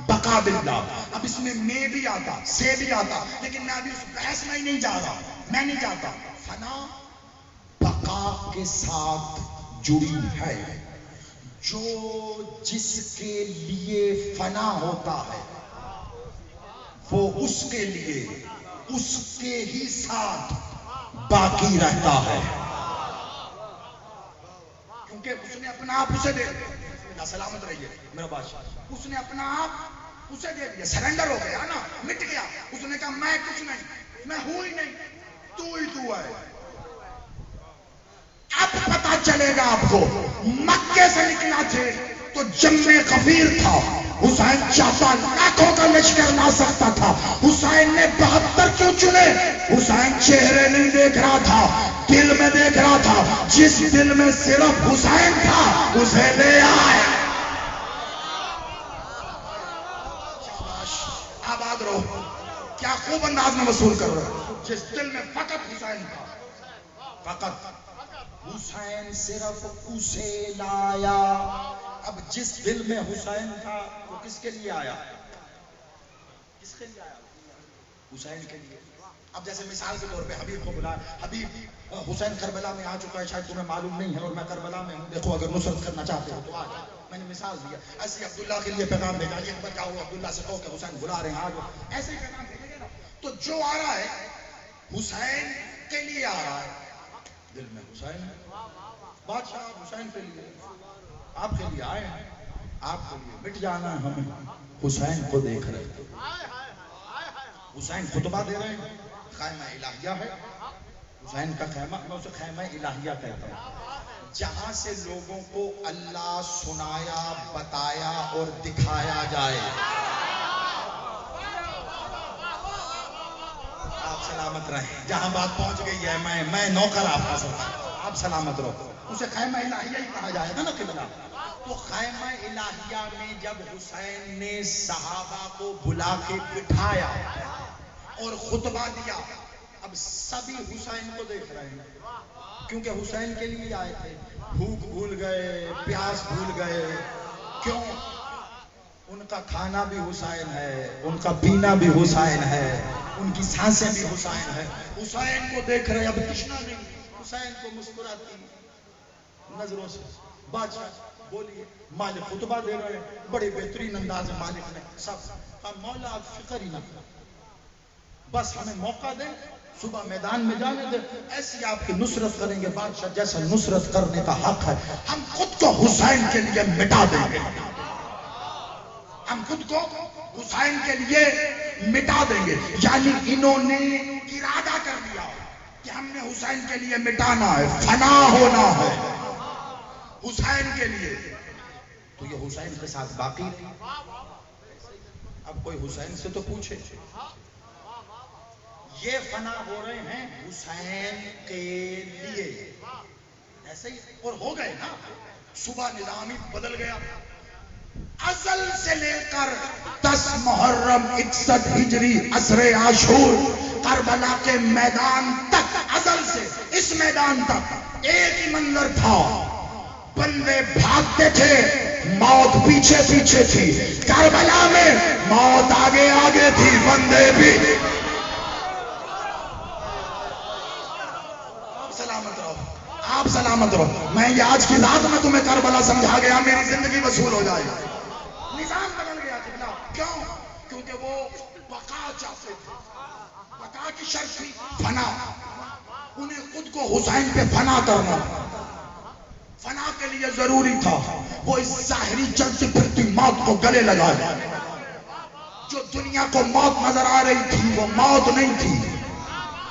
[SPEAKER 2] بقا باللہ. اب اس میں بھی آتا، سے بھی آتا، لیکن میں ابھی اس بحث میں ہی نہیں جا رہا. میں نہیں جاتا. فنا بقا کے ساتھ جڑی ہے. جو جس کے لیے فنا ہوتا ہے وہ اس کے لیے اس کے ہی ساتھ باقی رہتا ہے، کیونکہ اس نے اپنا آپ اسے دے دیا. سلامت رہیے میرا بادشاہ. اس نے اپنا آپ اسے دے دیا، سرنڈر ہو گیا نا، مٹ گیا. اس نے کہا میں کچھ نہیں، میں ہوں ہی نہیں، تو ہی تو ہے. اب پتا چلے گا آپ کو. مکے سے نکلا تھے تو جم غفیر تھا. حسین چاہتا لاکھوں کا لشکر لا سکتا تھا. حسین نے 72 کیوں چنے؟ حسین چہرے نہیں دیکھ رہا تھا، دل میں دیکھ رہا تھا. جس دل میں صرف حسین تھا اسے لے آئے. آباد رہو. کیا خوب انداز میں وصول کر رہے ہو. جس دل میں فقط حسین تھا، فقط حسین صرف اسے لایا. اب جس دل میں حسین تھا وہ کس کے لیے آیا؟ کس کے لیے آیا؟ حسین کے لیے. اب جیسے مثال کے طور پہ حبیب کو بلایا. حبیب حسین کربلا میں آ چکا ہے، شاید تمہیں معلوم نہیں ہے اور میں کربلا میں ہوں، دیکھو اگر نصرت کرنا چاہتے ہو تو آ جاؤ. میں نے مثال دیا. ایسے عبداللہ کے لیے پیغام بھیجا، یہ بتاؤ عبداللہ سے کہو کہ حسین بلا رہے ہیں آ جاؤ. ایسے ہی پیغام بھیجے گا نا. تو جو آ رہا ہے حسین کے لیے آ رہا ہے، دل میں حسین ہے، بادشاہ حسین کے لیے، آپ کے لیے آئے ہیں، آپ کے لیے مٹ جانا ہے، ہمیں حسین کو دیکھ رہے ہیں، حسین خطبہ دے رہے ہیں، خیمہ الہیہ ہے، حسین کا خیمہ، میں اسے خیمہ الہیہ کہتا ہوں، جہاں سے لوگوں کو اللہ سنایا، بتایا اور دکھایا جائے۔ آپ سلامت رہیں، جہاں بات پہنچ گئی ہے، میں نوکر آپ کا سلام، آپ سلامت رہو، اسے خیمہ الہیہ ہی کہا جائے گا نا قبلہ۔ تو خیمہ الہیہ میں جب حسین نے صحابہ کو بلا کے بٹھایا اور خطبہ دیا، اب سبھی حسین کو دیکھ رہے ہیں، کیونکہ حسین کے لیے آئے تھے، بھوک بھول گئے، پیاس بھول گئے، کیوں؟ ان کا کھانا بھی حسین ہے، ان کا پینا بھی حسین ہے، ان کی سانسیں بھی حسین ہے، حسین کو دیکھ رہے، اب تشنا نہیں، حسین کو مسکراتی نظروں سے۔ بادشاہ بولیے، مالک خطبہ دے رہے ہیں، بڑے بہترین انداز میں مالک نے سب کہا، مولا آپ فکر ہی نہ کریں، بس ہمیں موقع دیں، صبح میدان میں جانے دیں، ایسی آپ کی نصرت کریں گے بادشاہ جیسا نصرت کرنے کا حق ہے، ہم خود کو حسین کے لیے مٹا دیں گے، ہم خود کو حسین کے لیے مٹا دیں گے۔ یعنی انہوں نے ارادہ کر لیا کہ ہم نے حسین کے لیے مٹانا ہے، فنا ہونا ہے حسین کے لیے، تو یہ حسین کے ساتھ باقی رہی۔ اب کوئی حسین سے تو پوچھے، یہ فنا ہو رہے ہیں حسین کے لیے، ایسے ہی اور ہو گئے نا۔ صبح نظام ہی بدل گیا، ازل سے لے کر 10 محرم 61 ہجری عصر عاشور کربلا کے میدان تک، ازل سے اس میدان تک ایک ہی منظر تھا، بندے بھاگتے تھے، موت پیچھے پیچھے تھی، کربلا میں موت آگے آگے تھی، بندے بھی۔ سلامت رہو، آپ سلامت رہو، میں یہ آج کی رات میں تمہیں کربلا سمجھا گیا، میری زندگی وصول ہو جائے گی۔ نظام بدل گیا قبلہ، کیوں؟ کیونکہ وہ بقا چاہتے تھے، بقا کی شرط تھی فنا، انہیں خود کو حسین پہ فنا کرنا، فنا کے لیے ضروری تھا وہ اس ظاہری چلتی پھرتی موت کو گلے لگائے، جو دنیا کو موت نظر آ رہی تھی وہ موت نہیں تھی،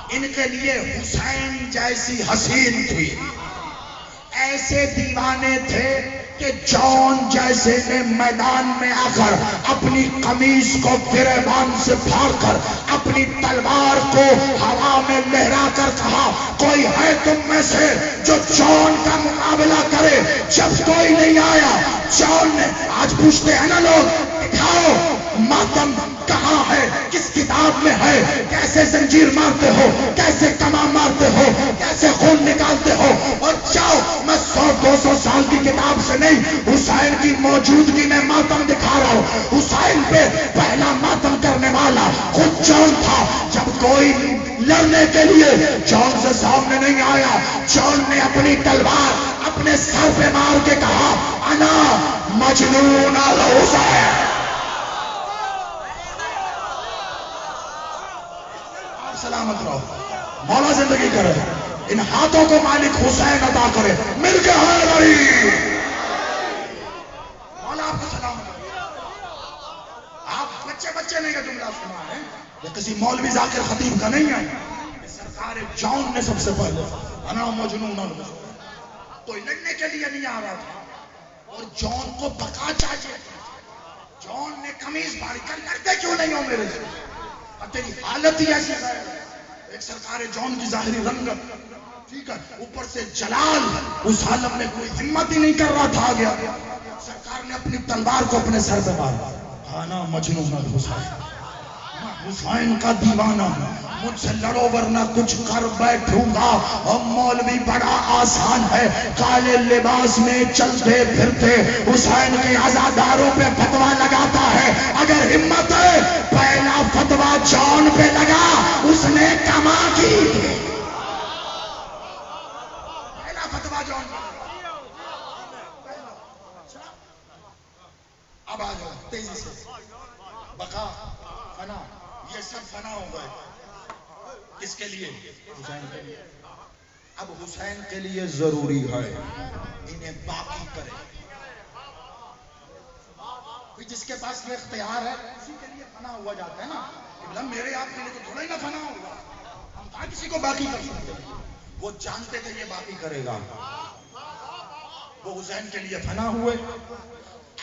[SPEAKER 2] ان کے لیے حسین جیسی حسین تھی، ایسے دیوانے تھے کہ جون جیسے نے میدان میں آ کر اپنی قمیص کو گریبان سے پھاڑ کر اپنی تلوار کو ہوا میں لہرا کر کہا، کوئی ہے تم میں سے جو جون کا مقابلہ کرے؟ جب کوئی نہیں آیا، جون نے، آج پوچھتے ہیں نا لوگ، دکھاؤ ماتم کہاں ہے، کس کتاب میں ہے، کیسے زنجیر مارتے ہو، کیسے کمان مارتے ہو، کیسے خون نکالتے ہو، اور جاؤ، میں 100-200 سال کی کتاب سے نہیں، حسین کی موجودگی میں ماتم دکھا رہا ہوں۔ حسین پہ پہلا ماتم کرنے والا خود جون تھا، جب کوئی لڑنے کے لیے جون سے سامنے نہیں آیا، جون نے اپنی تلوار اپنے سر پہ مار کے کہا، انا مجنون الحسین۔ سلامت رہو، مولا زندگی کرے، ان ہاتھوں کو مالک حسین عطا کرے، مل کے ہے بڑی، مولا آپ کو سلامت رہے۔ آپ بچے بچے نہیں کا جملہ سنا ہے، یہ کسی مولوی ذاکر خطیب کا نہیں ہے، یہ سرکار جون نے سب سے پہلے، انا مجنون الحسین، کوئی لڑنے کے لیے نہیں آ رہا تھا، اور جون کو بقا چاہیے، جون نے قمیض پھاڑی کر، لڑتے کیوں نہیں ہو میرے سے، تیری حالت ہی ایسی ہے، ایک سرکار جون کی ظاہری رنگت، ٹھیک ہے، اوپر سے جلال، اس عالم میں کوئی ہمت ہی نہیں کر رہا تھا، گیا سرکار نے اپنی تلوار کو اپنے سر پہ مارا، انا مجنون الحسین، میں حسین کا دیوانہ ہوں، مجھ سے لڑو ورنہ کچھ کر بیٹھوں گا۔ اور مولوی بڑا آسان ہے، کالے لباس میں چلتے پھرتے حسین کے عزاداروں پہ فتویٰ لگاتا ہے، اگر ہمت ہے پہلا فتویٰ جون پہ لگا، اس نے کما کی، پہلا فتویٰ جون پہ لگا۔ اب آ جاؤ تیزی سے، بقا فنا، یہ سب فنا ہو گئے. کس کے لیے؟ حسین کے لیے. اب حسین کے لیے ضروری ہے انہیں باقی کرے. جس کے پاس یہ اختیار ہے اسی کے لیے فنا ہوا جاتا ہے نا. میرے آپ کے لیے تو تھوڑا ہی نہ فنا ہوگا. ہم کہاں کسی کو باقی کر سکتے ہیں. وہ جانتے تھے یہ باقی کرے گا. وہ حسین کے لیے فنا ہوئے.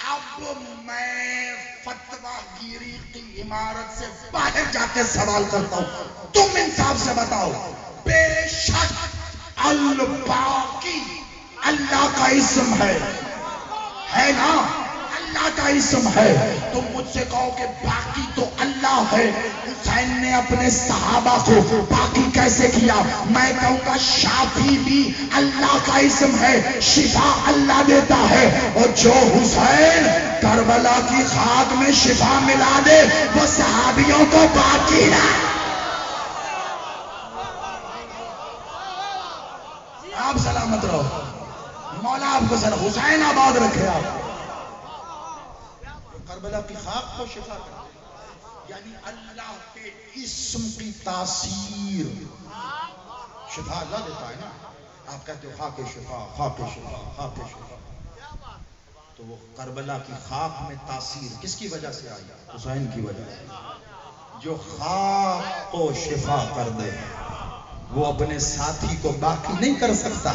[SPEAKER 2] اب میں فتویٰ گیری کی عمارت سے باہر جا کے سوال کرتا ہوں, تم انصاف سے بتاؤ. بے شک الباقی اللہ کا اسم ہے نا, اللہ کا اسم ہے. تم مجھ سے کہو کہ باقی تو اللہ ہے, حسین نے اپنے صحابہ کو باقی کیسے کیا؟ میں کہوں گا شافی بھی اللہ کا اسم ہے, شفا اللہ دیتا ہے. اور جو حسین کربلا کی خاک میں شفا ملا دے وہ صحابیوں کو باقی ہے. آپ سلامت رہو, مولا آپ کو سلام. حسین آباد رکھے. آپ کربلا کی خاک کو شفا کرے, یعنی اللہ کے اسم کی تاثیر. شفا اللہ دیتا ہے نا. آپ کہتے ہو خاک شفا, خاک شفا, خاک شفا. تو وہ کربلا کی خاک میں تاثیر کس کی وجہ سے آئی؟ حسین کی وجہ سے. جو خاک کو شفا کر دے وہ اپنے ساتھی کو باقی نہیں کر سکتا.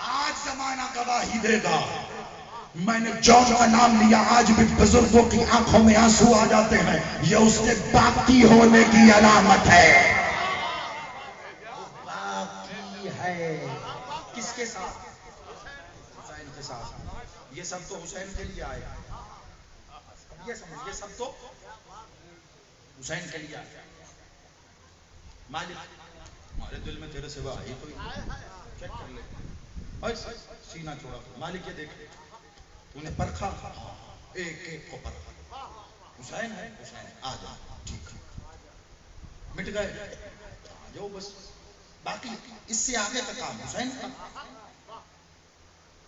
[SPEAKER 2] آج زمانہ گواہی دے گا. میں نے جون کا نام لیا, آج بھی بزرگوں کی آنکھوں میں آنسو آ جاتے ہیں. یہ اس کے باقی ہونے کی علامت ہے. باقی ہے کس کے ساتھ؟ حسین کے ساتھ. یہ سب تو حسین کے لیے آئے. یہ سمجھ, یہ سب تو حسین کے لیے آئے. مالک ہمارے دل میں تیرے سوا ہے کوئی, چیک کر لے. سینہ چھوڑا. مالک یہ دیکھ, تو نے پرکھا, ایک ایک کو پرکھا. حسین ہے, حسین آ جا, ٹھیک ہے, مٹ گئے, جو بس باقی اس سے آگے کا کام حسین کا.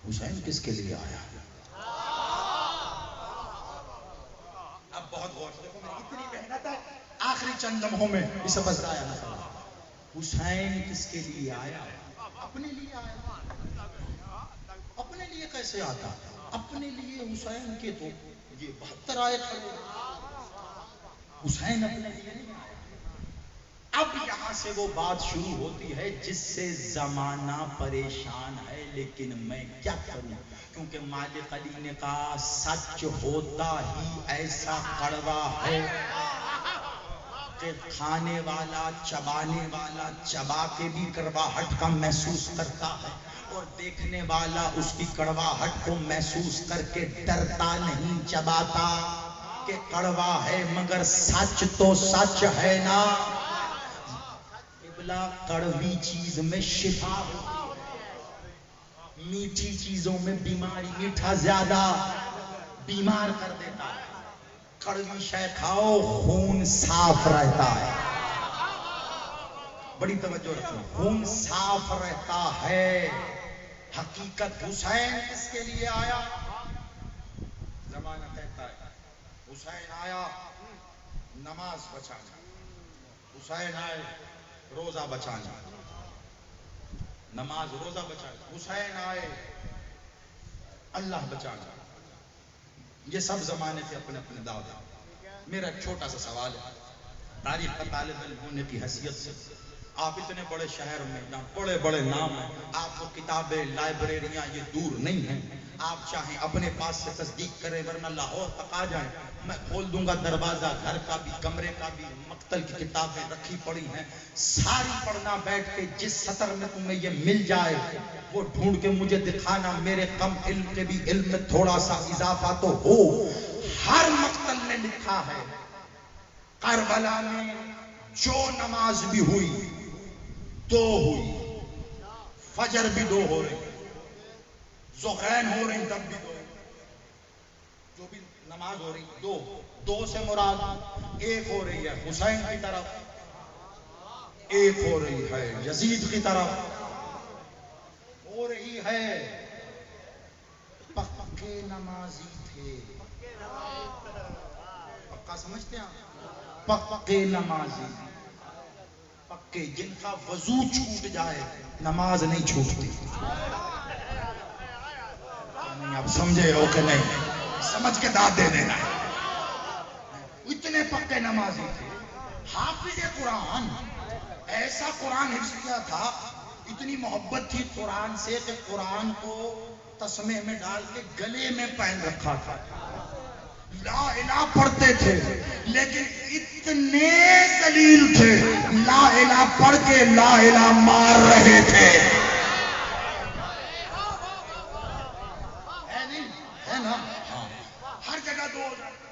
[SPEAKER 2] حسین کس کے لیے آیا؟ اب بہت غور سے دیکھو, میری اتنی محنت ہے آخری چند لمحوں میں اسے بتایا نہ. حسین کس کے لیے آیا؟ اپنے لیے آیا. اپنے لیے کیسے آتا؟ اپنے لیے حسین کے تو یہ 72 آئے کھڑے. حسین اپنے لیے نہیں آیا. اب یہاں سے وہ بات شروع ہوتی ہے جس سے زمانہ پریشان ہے, لیکن میں کیا کروں, کیونکہ مالک علی نے کہا سچ ہوتا ہی ایسا کڑوا ہے کہ کھانے والا, چبانے والا چبا کے بھی کڑواہٹ کا محسوس کرتا ہے, اور دیکھنے والا اس کی کڑواہٹ کو محسوس کر کے ڈرتا نہیں, چباتا کہ کڑوا ہے مگر سچ تو سچ ہے نا. بلا کڑوی چیز میں شفا ہوتی ہے, میٹھی چیزوں میں بیماری. میٹھا زیادہ بیمار کر دیتا ہے, کڑوی شے کھاؤ خون صاف رہتا ہے. بڑی توجہ رکھنا, خون صاف رہتا ہے. حقیقت حسین کس کے لیے آیا؟ زمانہ کہتا ہے حسین آیا نماز بچانا, حسین آئے روزہ بچانا, نماز روزہ بچانا. حسین آئے اللہ بچانا. یہ سب زمانے کے اپنے اپنے دعوے. میرا ایک چھوٹا سا سوال ہے, تاریخ کا طالب علم ہونے کی حیثیت سے, آپ اتنے بڑے شہر میں جہاں بڑے بڑے نام ہیں, آپ کو کتابیں, لائبریریاں یہ دور نہیں ہیں. آپ چاہیں اپنے پاس سے تصدیق کریں, ورنہ لاہور تک آ جائیں, میں کھول دوں گا دروازہ, گھر کا بھی, کمرے کا بھی. مقتل کی کتابیں رکھی پڑی ہیں, ساری پڑھنا بیٹھ کے. جس سطر میں تمہیں یہ مل جائے وہ ڈھونڈ کے مجھے دکھانا. میرے کم علم کے بھی علم میں تھوڑا سا اضافہ تو ہو. ہر مقتل میں لکھا ہے کربلا میں جو نماز بھی ہوئی 2 ہوئی, فجر بھی 2 ہو رہی, ظہرین ہو رہی تب بھی 2, جو بھی نماز ہو رہی 2 سے مراد ایک ہو رہی ہے حسین کی طرف, ایک ہو رہی ہے یزید کی طرف. ہو رہی ہے پکے نمازی تھے. پکا سمجھتے ہیں آپ؟ پکے نمازی، پکے جن کا وضو چھوٹ جائے نماز نہیں چھوٹتی. اب سمجھے ہو کہ نہیں؟ سمجھ کے داد دے دینا. اتنے پکے نمازی تھے. حافظ قرآن، ایسا قرآن حفظ کیا تھا، اتنی محبت تھی قرآن سے کہ قرآن کو تسمے میں ڈال کے گلے میں پہن رکھا تھا. لا الہ پڑھتے تھے لیکن اتنے ذلیل تھے، لا الہ پڑھ کے لا الہ مار رہے تھے. ہے نا؟ ہر جگہ دو.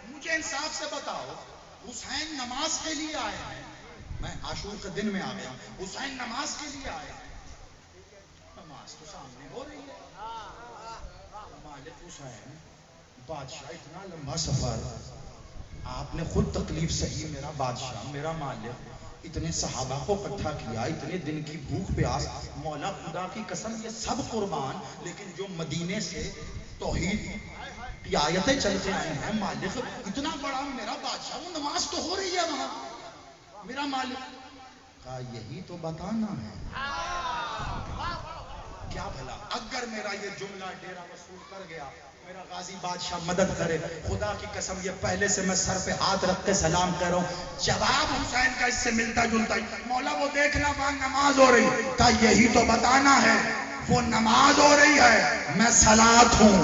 [SPEAKER 2] مجھے انصاف سے بتاؤ، حسین نماز کے لیے آئے ہیں، میں عاشور کے دن میں آ گیا، حسین نماز کے لیے آئے ہیں، نماز تو سامنے ہو رہی ہے. مالک حسین بادشاہ، اتنا لمبا سفر، آپ نے خود تکلیف سہی، میرا بادشاہ میرا مالک، اتنے صحابہ کو اکٹھا کیا، اتنے دن کی بھوک پیاس، مولا خدا کی قسم یہ سب قربان، لیکن جو مدینے سے توحید کی آیتیں چل کے آئے ہیں، مالک اتنا بڑا میرا بادشاہ، وہ نماز تو ہو رہی ہے وہاں، میرا مالک کہا یہی تو بتانا ہے. کیا بھلا اگر میرا یہ جملہ ڈیرا وصول کر گیا، میرا غازی بادشاہ مدد کرے، خدا کی قسم یہ پہلے سے میں سر پہ ہاتھ رکھ کے سلام کر رہا ہوں. جواب حسین کا اس سے ملتا جلتا ہی، مولا وہ دیکھنا وہاں نماز ہو رہی، کہا یہی تو بتانا ہے، وہ نماز ہو رہی ہے، میں صلات ہوں.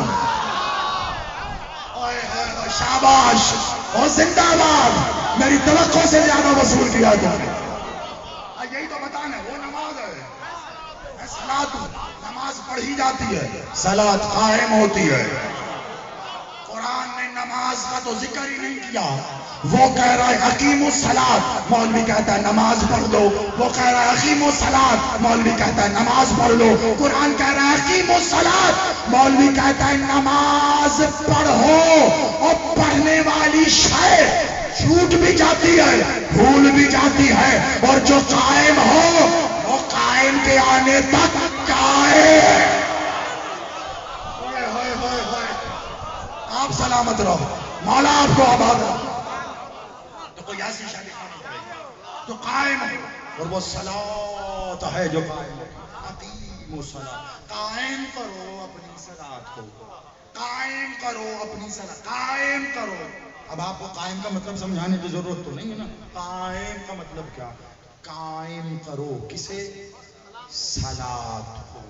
[SPEAKER 2] شاباش، اور زندہ باد، میری توقع سے زیادہ وصول کیا تم نے. یہی تو بتانا ہے، وہ نماز ہے، میں صلات ہوں. نماز پڑھی جاتی ہے، صلات قائم ہوتی ہے. قرآن نے نماز کا تو ذکر ہی نہیں کیا. وہ کہہ رہا ہے اقیموا الصلاۃ، مولوی کہتا ہے نماز پڑھ لو. وہ کہہ رہا ہے اقیموا الصلاۃ، مولوی کہتا ہے نماز پڑھ لو. قرآن کہہ رہا ہے اقیموا الصلاۃ، مولوی کہتا ہے نماز پڑھو. اور پڑھنے والی شے چھوٹ بھی جاتی ہے، بھول بھی جاتی ہے، اور جو قائم ہو وہ قائم کے آنے تک قائم. آپ سلامت رہو، مولا آپ کو آباد رہو. تو کوئی ایسی شادی جو قائم ہے، اور وہ صلاۃ ہے جو قائم ہے. اقیموا الصلاۃ، قائم کرو اپنی صلاۃ کو، قائم کرو اپنی صلاۃ، قائم کرو. اب آپ کو قائم کا مطلب سمجھانے کی ضرورت تو نہیں ہے نا. قائم کا مطلب کیا؟ قائم کرو کسے؟ صلاۃ کو.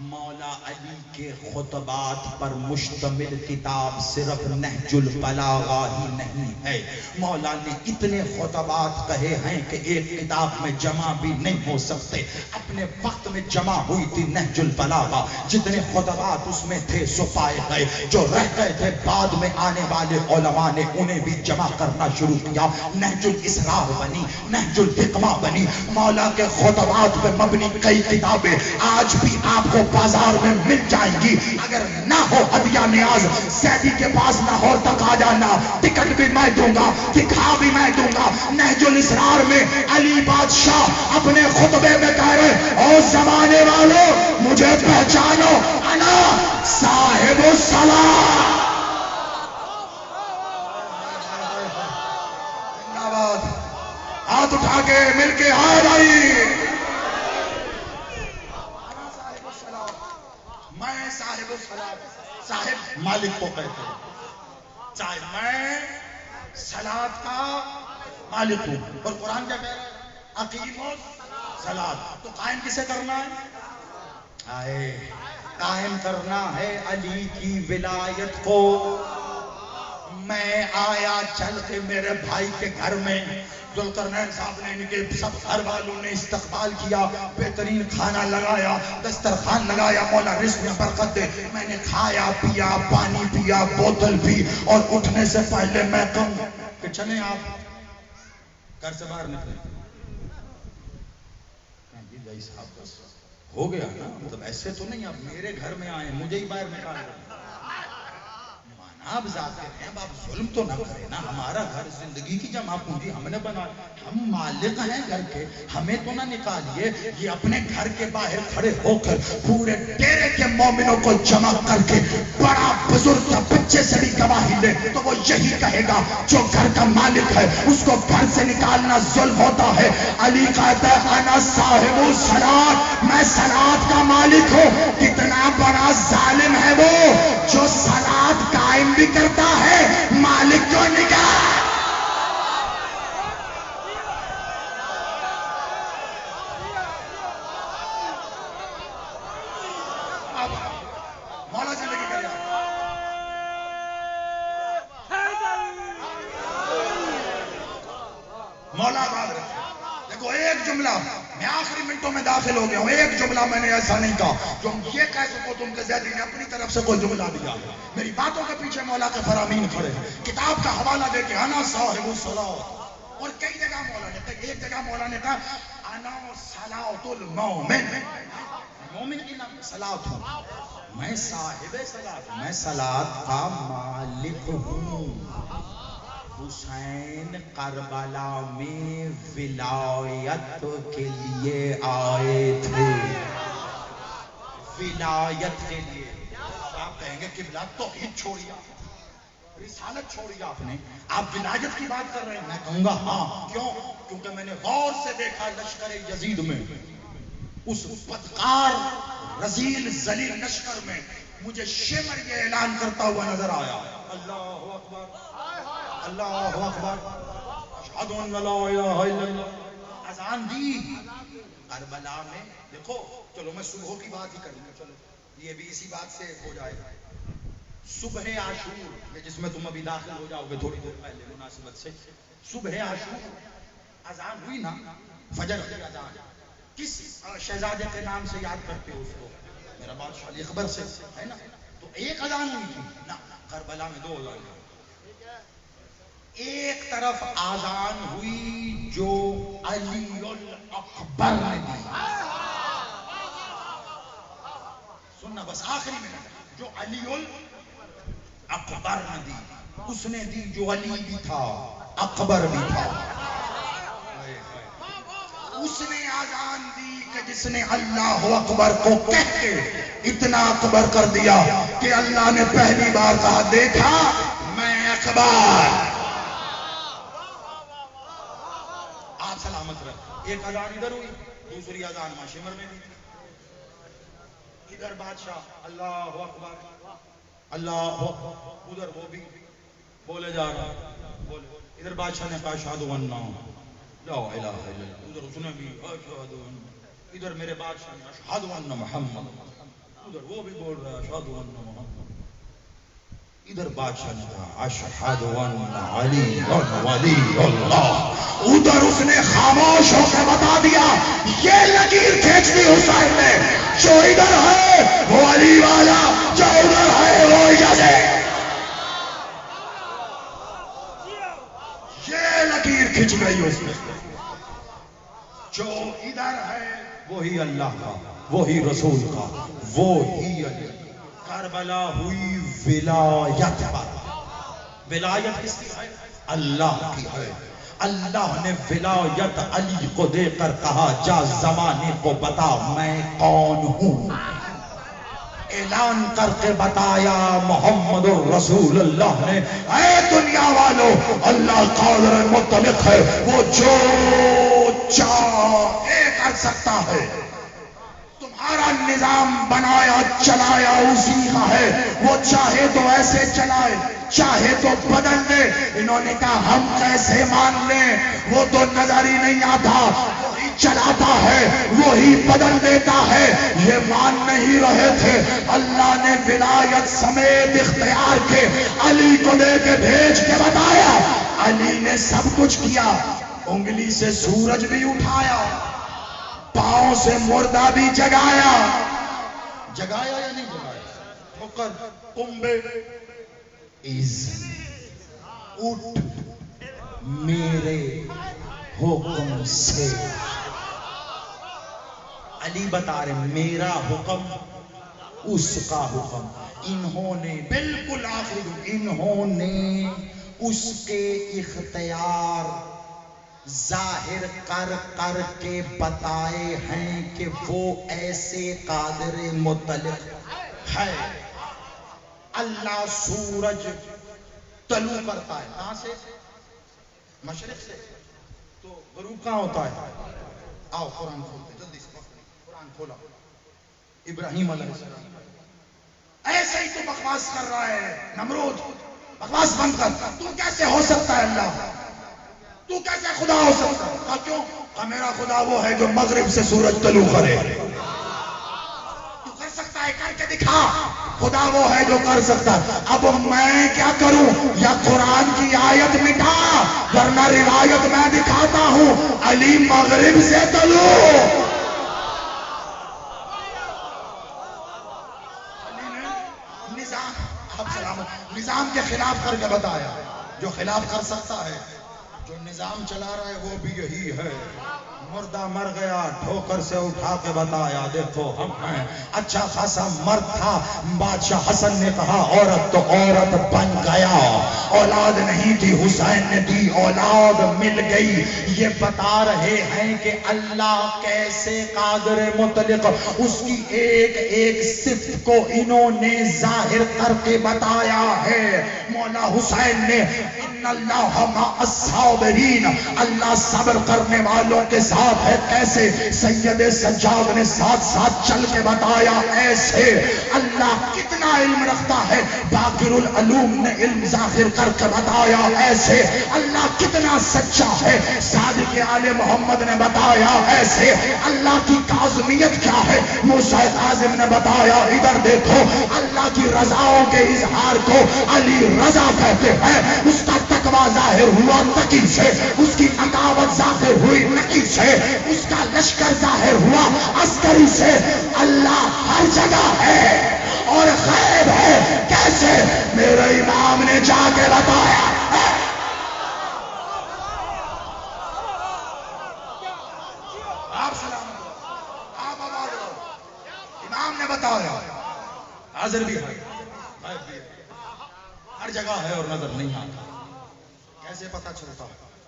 [SPEAKER 2] مولا علی کے خطبات پر مشتمل کتاب صرف نہج البلاغہ ہی نہیں ہے. مولا نے اتنے خطبات کہے ہیں کہ ایک کتاب میں جمع بھی نہیں ہو سکتے. اپنے وقت میں جمع ہوئی تھی نہج البلاغہ، جتنے خطبات اس میں تھے سو پائے گئے، جو رہ گئے تھے بعد میں آنے والے علماء نے انہیں بھی جمع کرنا شروع کیا. نہج الاسرار بنی، نہج الحکمہ بنی. مولا کے خطبات پہ مبنی کئی کتابیں آج بھی آپ کو بازار میں مل جائیں گی. اگر نہ ہو ہدیہ نیاز، سیدی کے پاس لاہور تک آ جانا، ٹکٹ بھی میں دوں گا، دکھا بھی میں دوں گا. نہج الاسرار میں علی بادشاہ اپنے خطبے میں کہہ رہے او زمانے والوں مجھے پہچانو، انا صاحب الصلاۃ. ہاتھ اٹھا کے مل کے آ بھائی. میں صاحب الصلاۃ، صاحب مالک کو کہتے ہیں، چاہے میں صلاۃ کا مالک ہوں. اور قرآن کیا کہہ رہا ہے؟ اقیموا الصلاۃ. تو قائم کسے کرنا ہے؟ آئے قائم کرنا ہے علی کی ولایت کو. میں آیا چل کے میرے بھائی کے گھر میں، ذوالقرنین صاحب نے ان کے سب گھر والوں نے استقبال کیا، بہترین کھانا لگایا، دسترخوان لگایا. مولا رزق میں برکت دے. میں نے کھایا پیا، پانی پیا، بوتل پی، اور اٹھنے سے پہلے میں کہوں کہ چلیں آپ گھر سے باہر نکلیں. بھائی صاحب بس ہو گیا نا، مطلب ایسے تو نہیں آپ میرے گھر میں آئے مجھے ہی باہر نکال دیں.
[SPEAKER 1] آپ ذات ہیں، اب آپ ظلم تو نہ کریں نا. ہمارا گھر زندگی کی جمع پونجی ہم نے بنا، ہم مالک ہیں گھر کے، ہمیں تو نہ نکالیے. یہ اپنے گھر کے باہر کھڑے ہو کر پورے ڈیرے کے مومنوں کو جمع کر کے بڑا بزرگ کا بچے سے بھی گواہی دے تو وہ یہی کہے گا جو گھر کا مالک ہے اس کو گھر سے نکالنا ظلم ہوتا ہے. علی کہتا ہے انا صاحب الصلاۃ، میں صلاۃ کا مالک ہوں. کتنا بڑا ظالم ہے وہ جو صلاۃ قائم بھی کرتا ہے مالک کو نکال. مولا زندگی کرے مولا آباد رکھے. دیکھو ایک جملہ، میں آخری منٹوں میں داخل ہو گیا ہوں، ایک جملہ میں نے ایسا نہیں کہا جو یہ کہہ سکو تم کہ زیدی نے اپنی طرف سے کوئی جملہ دیا. میری باتوں کے پیچھے مولا کے فرامین کھڑے ہیں. کتاب کا حوالہ دے کے انا صاحب الصلاۃ، اور کئی جگہ مولا نے کہا، ایک جگہ مولا نے کہا انا صلاۃ المومن، مومن کی نام صلاۃ ہوں، میں صاحب صلاۃ، میں صلاۃ کا مالک ہوں. حسین کربلا میں ولایت کے لیے آئے تھے، ولایت کے لیے. آپ کہیں گے قبلہ توحید چھوڑی، رسالت چھوڑی آپ نے، آپ ولایت کی بات کر رہے ہیں. میں کہوں گا ہاں. کیوں؟ کیونکہ میں نے غور سے دیکھا لشکر یزید میں، اس بدکار رذیل ذلیل لشکر میں مجھے شمر یہ اعلان کرتا ہوا نظر آیا، اللہ اکبر اللہ اکبر اشہد ان لا الہ الا اللہ. اذان دی کربلا میں. دیکھو چلو میں صبح کی بات ہی کروں گا، چلو یہ بھی اسی بات سے ہو جائے گا. صبح عاشور، جس میں تم ابھی داخل ہو جاؤ گے تھوڑی دیر پہلے مناسبت سے، صبح عاشور اذان ہوئی نا، فجر کی اذان. کس شہزادے کے نام سے یاد کرتے ہو اس کو؟ میرا بادشاہ علی اکبر سے ہے نا. تو ایک اذان ہوئی تھی نا، کربلا میں دو اذان ہوئی. ایک طرف آذان ہوئی جو علی الاکبر نے دی، سننا بس آخری میں، جو علی الاکبر نے دی، اس نے دی جو علی بھی تھا اکبر بھی تھا. اس نے آذان دی کہ جس نے اللہ اکبر کو کہہ کے اتنا اکبر کر دیا کہ اللہ نے پہلی بار کہا دیکھا میں اکبر. سلامت رہے. ایک اذان ادھر ہوئی، دوسری اذان ماشمر میں بھی. ادھر بادشاہ اللہ اکبر اللہ اکبر، ادھر وہ بھی بولے جا رہا بولے. ادھر بادشاہ نے کہا اشہد ان لا الہ الا اللہ، ادھر اس نے بھی اشہد ان، ادھر میرے بادشاہ نے اشہد ان محمد، ادھر وہ بھی بول رہا اشہد ان محمد. ادھر بادشاہ نے کہا اشہد ان علی ولی اللہ، ادھر اس نے خاموش ہو کے بتا دیا یہ لکیر کھینچ دی حسین نے، جو ادھر ہے وہ علی والا، جو ادھر ہے وہ یزید. یہ لکیر کھینچ گئی اس نے، جو ادھر ہے وہی اللہ کا، وہی رسول کا، وہی علی. کربلا ہوئی ولایت پر. ولایت کس کی ہے؟ اللہ کی ہے. اللہ نے ولایت علی کو دے کر کہا جا زمانے کو بتا میں کون ہوں. اعلان کر کے بتایا محمد الرسول اللہ نے، اے دنیا والو اللہ قادر مطلق ہے، وہ جو چاہے کر سکتا ہے. تمہارا نظام بنایا چلایا اسی کا ہے، وہ چاہے تو ایسے چلائے چاہے تو بدل دے. انہوں نے کہا ہم کیسے مان لیں، وہ تو نظر ہی نہیں آتا، وہی چلاتا ہے وہی بدل دیتا ہے. یہ مان نہیں رہے تھے. اللہ نے ولایت سمیت اختیار کے علی کو دے کے بھیج کے بتایا. علی نے سب کچھ کیا، انگلی سے سورج بھی اٹھایا، پاؤں سے مردہ بھی جگایا. جگایا یا نہیں جگایا؟ ٹھوکر کمبے اذن اٹھ میرے حکم سے. علی بتا رہے میرا حکم اس کا حکم، انہوں نے بالکل آخری، انہوں نے اس کے اختیار ظاہر کر کر کے بتائے ہیں کہ وہ ایسے قادر مطلق ہے۔ اللہ سورج طلوع کرتا ہے، کہاں سے؟ مشرق سے، تو غروب کہاں ہوتا ہے؟ آؤ قرآن کھولتے جلدی سے، قرآن کھولا۔ ابراہیم علیہ السلام،
[SPEAKER 2] ایسے ہی تو بکواس کر رہا ہے نمرود، بکواس بند کر، تو کیسے ہو سکتا ہے اللہ، تو کیسے خدا ہو سکتا ہے؟ کہا کیوں؟ کہا میرا خدا وہ ہے جو مغرب سے سورج طلوع کرے۔ تو کر سکتا ہے، کر کے دکھا، خدا وہ ہے جو کر سکتا ہے۔ اب میں کیا کروں؟ یا قرآن کی آیت مٹا، ورنہ روایت میں دکھاتا ہوں علی مغرب سے طلوع۔ نظام کے خلاف کر کے بتایا، جو خلاف کر سکتا ہے، جو نظام چلا رہا ہے وہ بھی یہی ہے۔
[SPEAKER 1] مردہ مر گیا، ٹھوکر سے اٹھا کے بتایا دیکھو ہم ہیں۔ اچھا خاصا مرد تھا، بادشاہ حسن نے کہا عورت تو عورت بن گیا، اولاد نہیں تھی حسین نے دی، اولاد مل گئی۔ یہ بتا رہے ہیں کہ اللہ کیسے قادر مطلق، اس کی ایک ایک صفت کو انہوں نے ظاہر کر کے بتایا ہے۔ مولا حسین نے ان اللہ مع الصابرین، اللہ صبر کرنے والوں کے ساتھ ہے۔ کیسے؟ سید سجاد نے ساتھ ساتھ چل کے بتایا ایسے۔ اللہ کتنا علم رکھتا ہے، باقر العلوم نے علم ظاہر کر کے بتایا ایسے۔ اللہ کتنا سچا ہے، صادق آل محمد نے بتایا ایسے۔ اللہ کی کاظمیت کیا ہے، موسیٰ کاظم نے بتایا ادھر دیکھو۔ اللہ کی رضاؤں کے اظہار کو علی رضا کہتے ہیں۔ اس کا تقویٰ ظاہر ہوا تقی سے، اس کی عداوت ظاہر ہوئی نقی سے، اس کا لشکر ظاہر ہوا عسکری سے۔ اللہ ہر جگہ ہے اور غائب ہے، کیسے؟ میرے امام نے جا کے بتایا۔ آپ سلام، آپ آواز دو، امام نے بتایا، حاضر بھی ہے، غائب بھی ہے، ہر جگہ ہے اور نظر نہیں آتا۔
[SPEAKER 2] کیسے پتا چلتا؟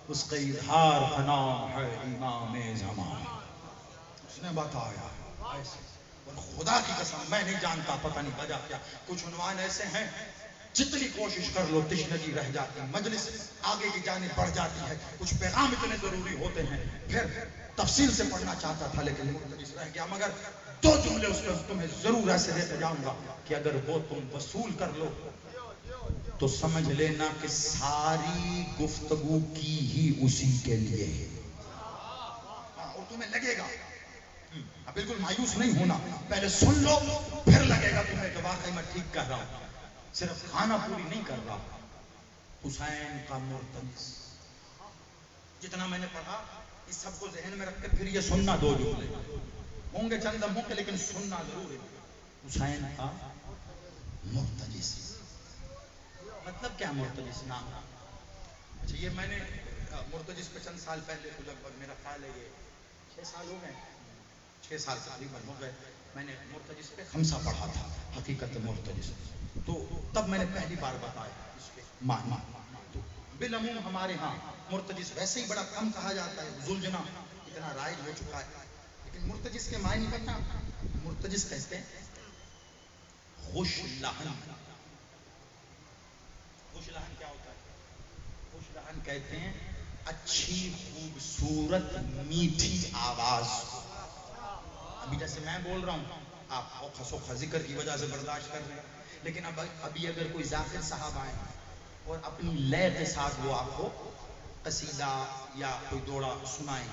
[SPEAKER 1] اس کا اظہار فنا ہے امام زمان،
[SPEAKER 2] اس نے بتایا ایسے۔ اور خدا کی قسم میں نہیں جانتا، پتہ نہیں وجہ کیا، کچھ عنوان ایسے ہیں جتنی کوشش کر لو تشنگی رہ جاتی، مجلس آگے کی جانب بڑھ جاتی ہے، کچھ پیغام اتنے ضروری ہوتے ہیں، پھر تفصیل سے پڑھنا چاہتا تھا لیکن مختلف رہ گیا، مگر دو جملے اس میں تمہیں ضرور ایسے دیتے جاؤں گا
[SPEAKER 1] کہ اگر وہ تم وصول کر لو تو سمجھ لینا کہ ساری گفتگو کی ہی اسی کے لیے ہے،
[SPEAKER 2] اور تمہیں لگے گا بالکل مایوس نہیں ہونا، پہلے سن لو پھر لگے گا تمہیں کہ واقعی میں ٹھیک کر رہا ہوں،
[SPEAKER 1] صرف کھانا پوری نہیں کر رہا۔ حسین کا مرتضی،
[SPEAKER 2] جتنا میں نے پڑھا اس سب کو ذہن میں رکھ کے
[SPEAKER 1] پھر یہ سننا، دو جملے ہوں گے چند لمحوں کے لیکن سننا ضرور ہے۔ حسین کا مرتضی، مطلب کیا مرتضی نام؟
[SPEAKER 2] اچھا یہ میں نے مرتجس پہ چند سال پہلے تو لگ بھگ میرا خیال ہے یہ 6 سال ہو گئے، 6 سال تقریباً ہو گئے، میں نے مرتجس پہ خمسہ پڑھا تھا، حقیقت مرتجس، تو تب میں نے پہلی بار بتایا اس کے معنی۔ تو بالعموم ہمارے ہاں مرتجس ویسے ہی بڑا کم کہا جاتا ہے، زلجنا اتنا رائج ہو چکا ہے، لیکن مرتجس کے معنی پتہ؟ مرتجس کہتے ہیں خوش لحن۔ خوش لحن کیا ہوتا ہے؟ خوش لحن کہتے ہیں اچھی خوبصورت میٹھی آواز۔ ابھی جیسے میں بول رہا ہوں آپ اوکھا سوکھا ذکر کی وجہ سے برداشت کر رہے ہیں، لیکن ابھی اگر کوئی ذاکر صاحب آئے اور اپنی لے کے ساتھ وہ آپ کو قصیدہ یا کوئی دوڑا سنائیں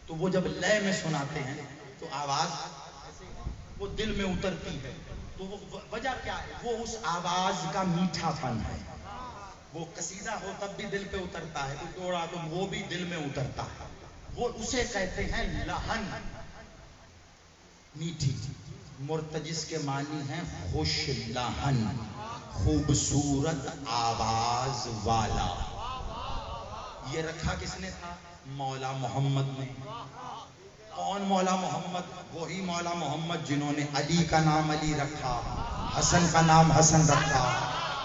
[SPEAKER 2] تو وہ جب لے میں سناتے ہیں تو آواز وہ دل میں اترتی ہے، تو وہ وجہ کیا ہے؟ وہ اس آواز کا میٹھا پن ہے۔ وہ قصیدہ ہو تب بھی دل پہ اترتا ہے، کوئی دوڑا تو وہ بھی دل میں اترتا ہے، وہ اسے کہتے ہیں لہن، میٹھی۔ مرتجس کے معنی ہیں خوش لہن، خوبصورت آواز والا۔ یہ رکھا کس نے تھا؟ مولا محمد نے۔ کون مولا محمد؟ وہی مولا محمد جنہوں نے علی کا نام علی رکھا، حسن کا نام حسن رکھا،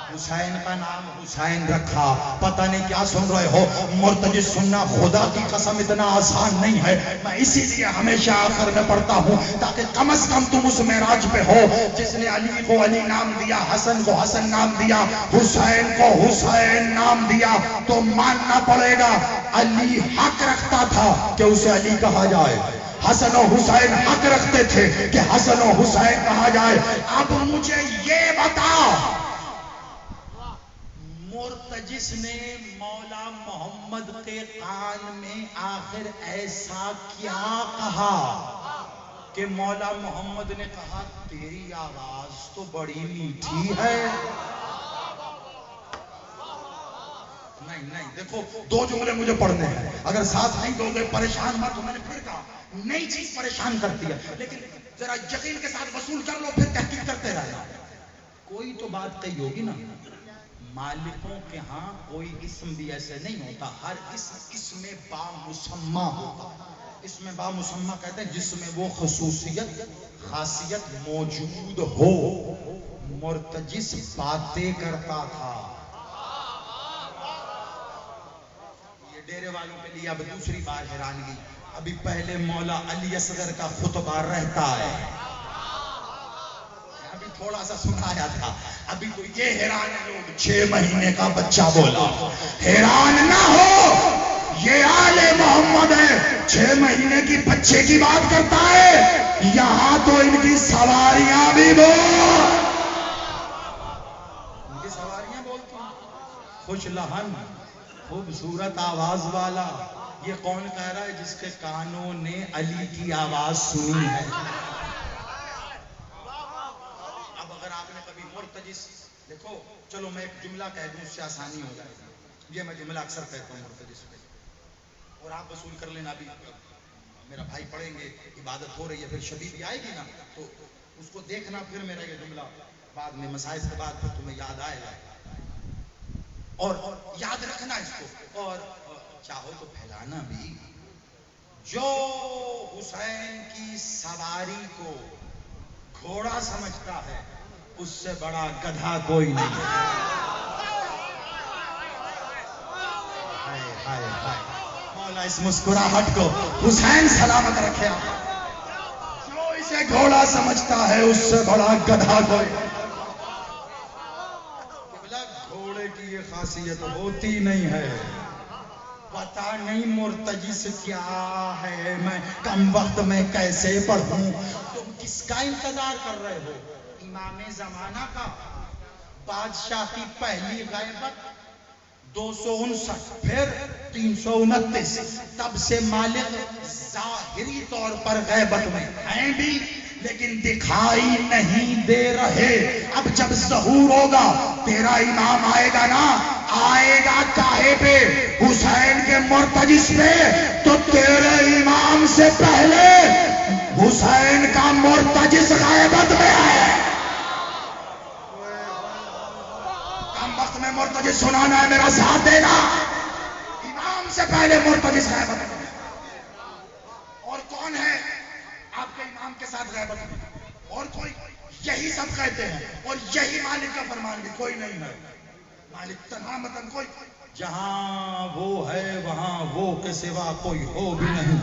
[SPEAKER 2] حسین کا نام حسین رکھا. پتہ نہیں کیا سن رہے ہو. مرتجز سننا خدا کی قسم اتنا آسان نہیں ہے. میں اسی لیے ہمیشہ آخر میں پڑھتا ہوں تاکہ کم از کم تم اس معراج پہ ہو. جس نے علی کو علی نام دیا، حسن کو حسن نام دیا، حسین کو حسین نام دیا، تو ماننا پڑے گا علی حق رکھتا تھا کہ اسے علی کہا جائے، حسن و حسین حق رکھتے تھے کہ حسن و حسین کہا جائے. اب مجھے یہ بتا، مرتجس نے مولا محمد کے کان میں آخر ایسا کیا کہا کہ مولا محمد نے کہا تیری آواز تو بڑی میٹھی ہے؟ نہیں دیکھو، دو جملے مجھے پڑھنے ہیں، اگر ساتھ نہیں دو گے پریشان مت. میں نے پھر کہا نئی چیز پریشان کرتی ہے، لیکن ذرا یقین کے ساتھ وصول کر لو، پھر تحقیق کرتے رہنا. کوئی تو بات کہی ہوگی نا، مالکوں کے ہاں کوئی اسم بھی ایسے نہیں ہوتا، ہر اسم با مسمہ ہوتا ہے. اس میں با مسمہ کہتے ہیں جس میں وہ خصوصیت خاصیت موجود ہو. مرتجس باتیں کرتا تھا. یہ ڈیرے والوں کے لیے اب دوسری بار حیرانگی. ابھی پہلے مولا علی اصغر کا خطبہ رہتا ہے، ابھی تھوڑا سا سنایا تھا. ابھی تو یہ حیران لوگ 6 مہینے کا بچہ بولا، حیران نہ ہو، یہ آل محمد ہے، 6 مہینے کی بچے کی بات کرتا ہے. یہاں تو ان کی سواریاں بھی بول، ان کی سواریاں بولتی ہیں. خوش لہن خوبصورت آواز والا، یہ کون کہہ رہا ہے؟ جس کے کانوں نے علی کی آواز سنی ہے. اب اگر آپ نے کبھی مرتجس دیکھو، چلو میں ایک جملہ کہہ دوں، اس سے آسانی ہو جائے گی. یہ میں جملہ اکثر کہتا ہوں مرتجس پہ، اور آپ وصول کر لینا. ابھی میرا بھائی پڑھیں گے، عبادت ہو رہی ہے، پھر شبیب آئے گی نا تو اس کو دیکھنا. پھر میرا یہ جملہ بعد میں مسائل کے بعد پھر تمہیں یاد آئے گا، اور یاد رکھنا اس کو، اور چاہو تو پھیلانا بھی. جو حسین کی سواری کو گھوڑا سمجھتا ہے، اس سے بڑا گدھا کوئی نہیں ہے. مولا اس مسکراہٹ کو حسین سلامت رکھے. جو اسے گھوڑا سمجھتا ہے، اس سے بڑا گدھا کوئی. گھوڑے کی یہ خاصیت ہوتی نہیں ہے. پتا نہیں مرتجس کیا ہے، میں کم وقت میں کیسے پڑھوں. تم کس کا انتظار کر رہے ہو؟ امام زمانہ کا؟ بادشاہ کی پہلی غیبت 259، پھر 329. تب سے مالک ظاہری طور پر غیبت میں ہیں بھی، لیکن دکھائی نہیں دے رہے. اب جب ظہور ہوگا، تیرا امام آئے گا نا، آئے گا کاہے پہ؟ حسین کے مرتجس پہ. تو تیرے امام سے پہلے حسین کا مرتجس غیبت میں ہے. کم وقت میں مرتجس سنانا ہے، میرا ساتھ دینا. امام سے پہلے مرتجس غیبت میں. اور کون ہے آپ کے امام کے ساتھ غیبت میں؟ اور کوئی؟ یہی سب کہتے ہیں، اور یہی مالک کا فرمان بھی. کوئی نہیں ہے مالک تنہا متن کوئی. جہاں وہ ہے وہاں وہ کے سوا کوئی ہو بھی نہیں.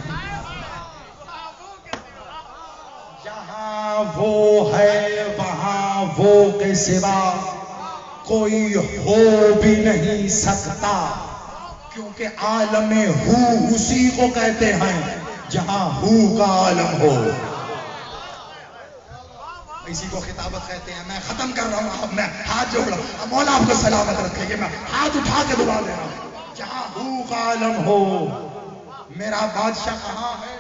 [SPEAKER 2] جہاں وہ ہے وہاں وہ کے سوا کوئی ہو بھی نہیں سکتا. کیونکہ عالم ہو اسی کو کہتے ہیں جہاں ہو کا عالم ہو. اسی کو خطابت کہتے ہیں. میں ختم کر رہا ہوں، اب میں ہاتھ جوڑ رہا ہوں. مولا آپ کو سلامت رکھے. یہ میں ہاتھ اٹھا کے دعا دے رہا ہوں. جہاں ہو کا عالم ہو. میرا بادشاہ کہاں ہے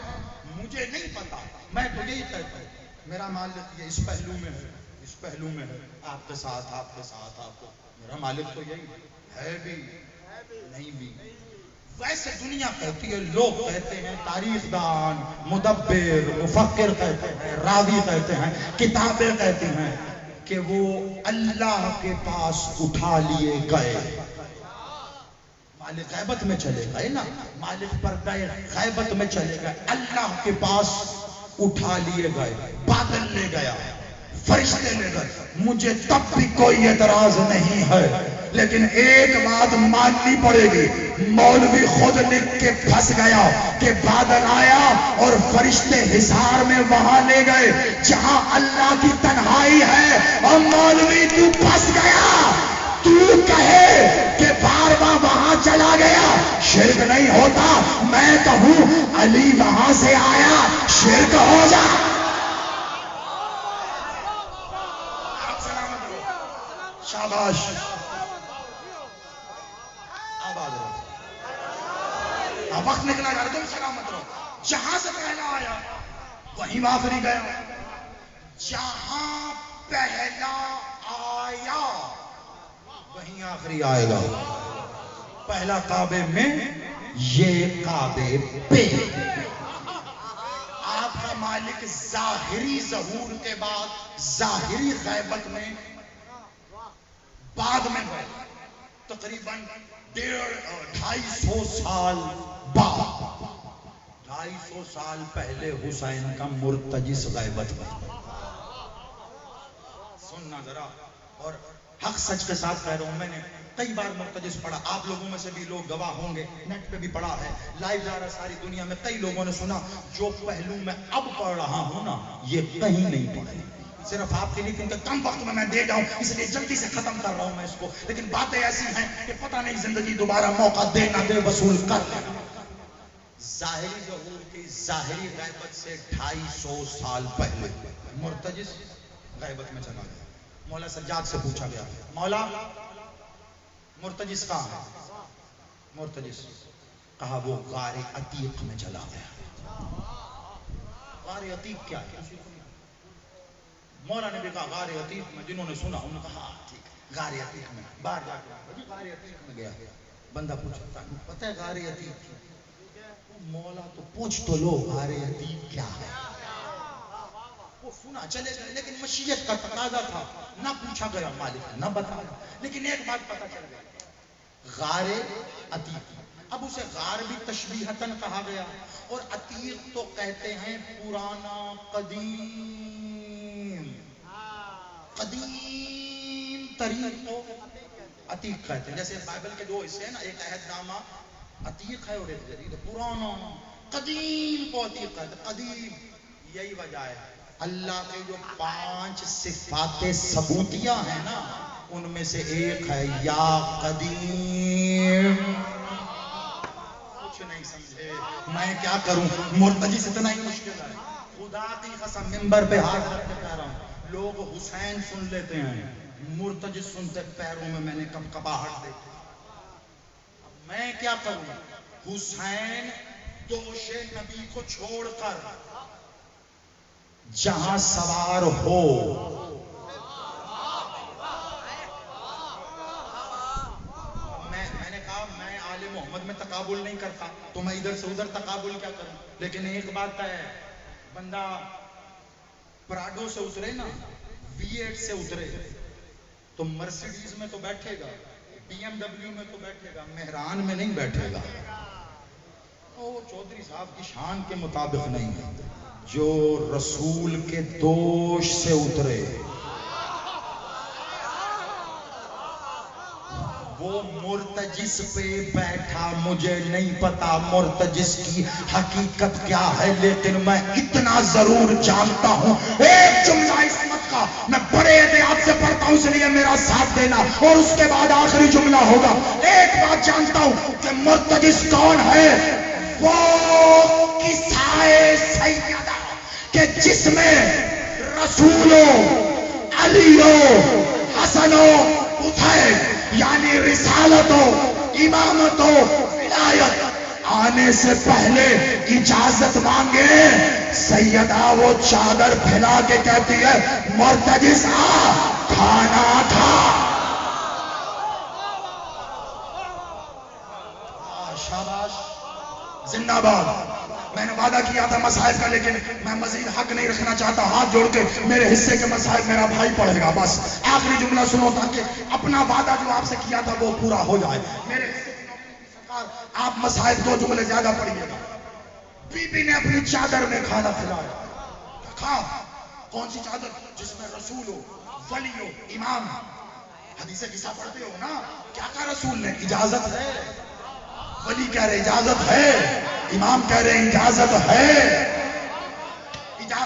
[SPEAKER 2] مجھے نہیں پتا، میں تو یہی کہتا ہوں میرا مالک یہ اس پہلو میں ہے، اس پہلو میں ہے، آپ کے ساتھ آپ کے ساتھ آپ کو. میرا مالک تو یہی ہے بھی نہیں بھی. ویسے دنیا کہتی ہے، لوگ کہتے ہیں، تاریخ دان، مدبر، مفکر کہتے ہیں، راوی کہتے ہیں، کتابیں کہتی ہیں کہ وہ اللہ کے پاس اٹھا لیے گئے. مالک غیبت میں چلے گئے نا، مالک پردہ غیبت میں چلے گئے، اللہ کے پاس اٹھا لیے گئے، بادل لے گیا، فرشتے لے گئے، مجھے تب بھی کوئی اعتراض نہیں ہے، لیکن ایک بات ماننی پڑے گی، مولوی خود لکھ کے پھنس گیا کہ بادل آیا اور فرشتے حصار میں وہاں لے گئے جہاں اللہ کی تنہائی ہے، اور مولوی تو پھنس گیا، تو کہے کہ بار بار وہاں چلا گیا شرک نہیں ہوتا، میں کہوں علی وہاں سے آیا شرک ہو جا۔ شاباش، آباد رہو، وقت نکلا جا رہا، تم سلامت رہو، جہاں سے پہلا آیا وہیں آخری گیا، جہاں پہلا آیا وہیں آخری آئے گا، پہلا کعبے میں، یہ کعبے پہ۔ آپ کا مالک ظاہری ظہور کے بعد ظاہری غیبت میں بعد میں گئے، تقریباً 250 سال بعد، 250 سال پہلے حسین کا مرتجس غیبت میں۔ سننا ذرا، اور حق سچ کے ساتھ کہہ رہا ہوں، میں نے کئی بار مرتجس پڑھا، آپ لوگوں میں سے بھی لوگ گواہ ہوں گے، نیٹ پہ بھی پڑھا ہے، لائیو جا رہا ساری دنیا میں، کئی لوگوں نے سنا، جو پہلو میں اب پڑھ رہا ہوں نا یہ کہیں نہیں پڑھے، صرف آپ کے لیے، کیونکہ کم وقت میں دے جاؤں اس لیے جلدی سے ختم کر رہا ہوں میں اس کو، لیکن باتیں ایسی ہیں کہ پتہ نہیں زندگی دوبارہ موقع دے نہ دے وصول کر لینا۔ ظاہری ظہور کی ظاہری غیبت سے 250 سال پہلے مرتجس غیبت میں چلا گیا۔ مولا سجاد سے پوچھا گیا، مولا مرتجس کہاں ہے؟ مرتجس کہا وہ غار عتیق میں چلا گیا۔ غار عتیق کیا ہے؟ مولا نے بھی کہا غار عتیق میں، جنہوں نے سنا انہوں نے کہا ٹھیک ہے غار عتیق میں، باہر جا کے غار عتیق میں گیا، بندہ پوچھتا ہے پتہ ہے غار عتیق کیا؟ مولا تو پوچھ تو لو غار عتیق کیا ہے؟ وہ سنا چلے گئے، لیکن مشیت کا تقاضا تھا، نہ پوچھا گیا مالک نہ بتایا، لیکن ایک بات پتہ چل گئی، غار عتیق، اب اسے غار بھی تشبیہتاً کہا گیا، اور عتیق تو کہتے ہیں پرانا، قدیم ترین کو عتیق کہتے ہیں، جیسے بائبل کے 2 حصے ہیں نا، ایک عہد نامہ عتیق ہے اور ایک جدید، پرانا قدیم کو عتیق کہتے ہیں، قدیم، یہی وجہ ہے اللہ کے جو 5 صفات ثبوتیہ ہیں نا ان میں سے ایک ہے یا قدیم۔ کچھ نہیں سمجھے، میں کیا کروں، مرتجس اتنا ہی مشکل ہے، خدا کی قسم ممبر پہ ہاتھ رکھ کے کہہ رہا ہوں، لوگ حسین سن لیتے ہیں، مرتجس سنتے پیروں میں نے کب کباہٹ دیکھی۔ میں کیا کروں، حسین دوش نبی کو چھوڑ کر جہاں سوار ہو، میں نے کہا میں آل محمد میں تقابل نہیں کرتا تو میں ادھر سے ادھر تقابل کیا کروں، لیکن ایک بات ہے، بندہ پراڈو سے اترے نا، V8 سے اترے تو مرسیڈیز میں تو بیٹھے گا، BMW میں تو بیٹھے گا، مہران میں نہیں بیٹھے گا۔ وہ چودھری صاحب کی شان کے مطابق نہیں ہے، جو رسول کے دوش سے اترے وہ مرتجس پہ بیٹھا، مجھے نہیں پتا مرتجس کی حقیقت کیا ہے، لیکن میں اتنا ضرور جانتا ہوں، ایک جملہ عصمت کا میں بڑے احتیاط سے پڑھتا ہوں اس لیے میرا ساتھ دینا، اور اس کے بعد آخری جملہ ہوگا، ایک بات جانتا ہوں کہ مرتجس کون ہے، وہ کسائے سیدہ کہ جس میں رسولوں، علیوں، حسنوں، حسین یعنی رسالتوں، امامتوں، ولایت آنے سے پہلے اجازت مانگے، سیدہ وہ چادر پھیلا کے کہتی ہے مرتجس آ کھانا کھا۔ شاباش، زندہ باد۔ میں نے وعدہ کیا تھا مسائل کا، لیکن میں مزید حق نہیں رکھنا چاہتا، ہاتھ جوڑ کے میرے حصے کے مسائل میرا بھائی پڑھے گا، بس آخری جملہ سنو تاکہ اپنا وعدہ جو آپ سے کیا تھا وہ پورا ہو جائے۔ میرے حصے آپ مسائل دو جملے زیادہ پڑھیے گا. بی بی نے اپنی چادر میں کھانا کھلایا. کھا کون سی چادر؟ جس میں رسول ہو، ولی ہو، امام. حدیث قصہ پڑھتے ہو نا. کیا کہا رسول نے؟ اجازت ہے. ولی کہہ رہے اجازت ہے، امام کہہ رہے اجازت ہے.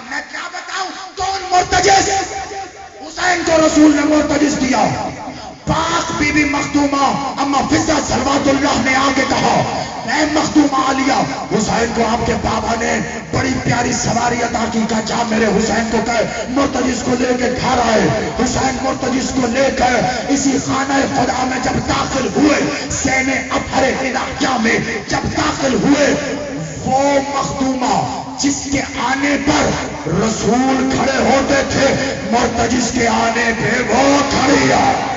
[SPEAKER 2] میں کیا بتاؤں؟ کون مرتجز؟ حسین کو رسول نے مرتجز دیا. پاک بی بی مخدومہ اما فضہ صلوات اللہ نے آگے کہا اے مخدومہ عالیہ، حسین کو آپ کے بابا نے بڑی پیاری سواری عطا کی. کہا جا میرے حسین کو کہے مرتجز کو لے کے گھر آئے. حسین مرتجز کو لے کر اسی خانہ خدا میں جب داخل ہوئے، سین ابہر علاقہ میں جب داخل ہوئے، وہ مخدومہ جس کے آنے پر رسول کھڑے ہوتے تھے، مرتجز کے آنے پہ وہ کھڑی ہے.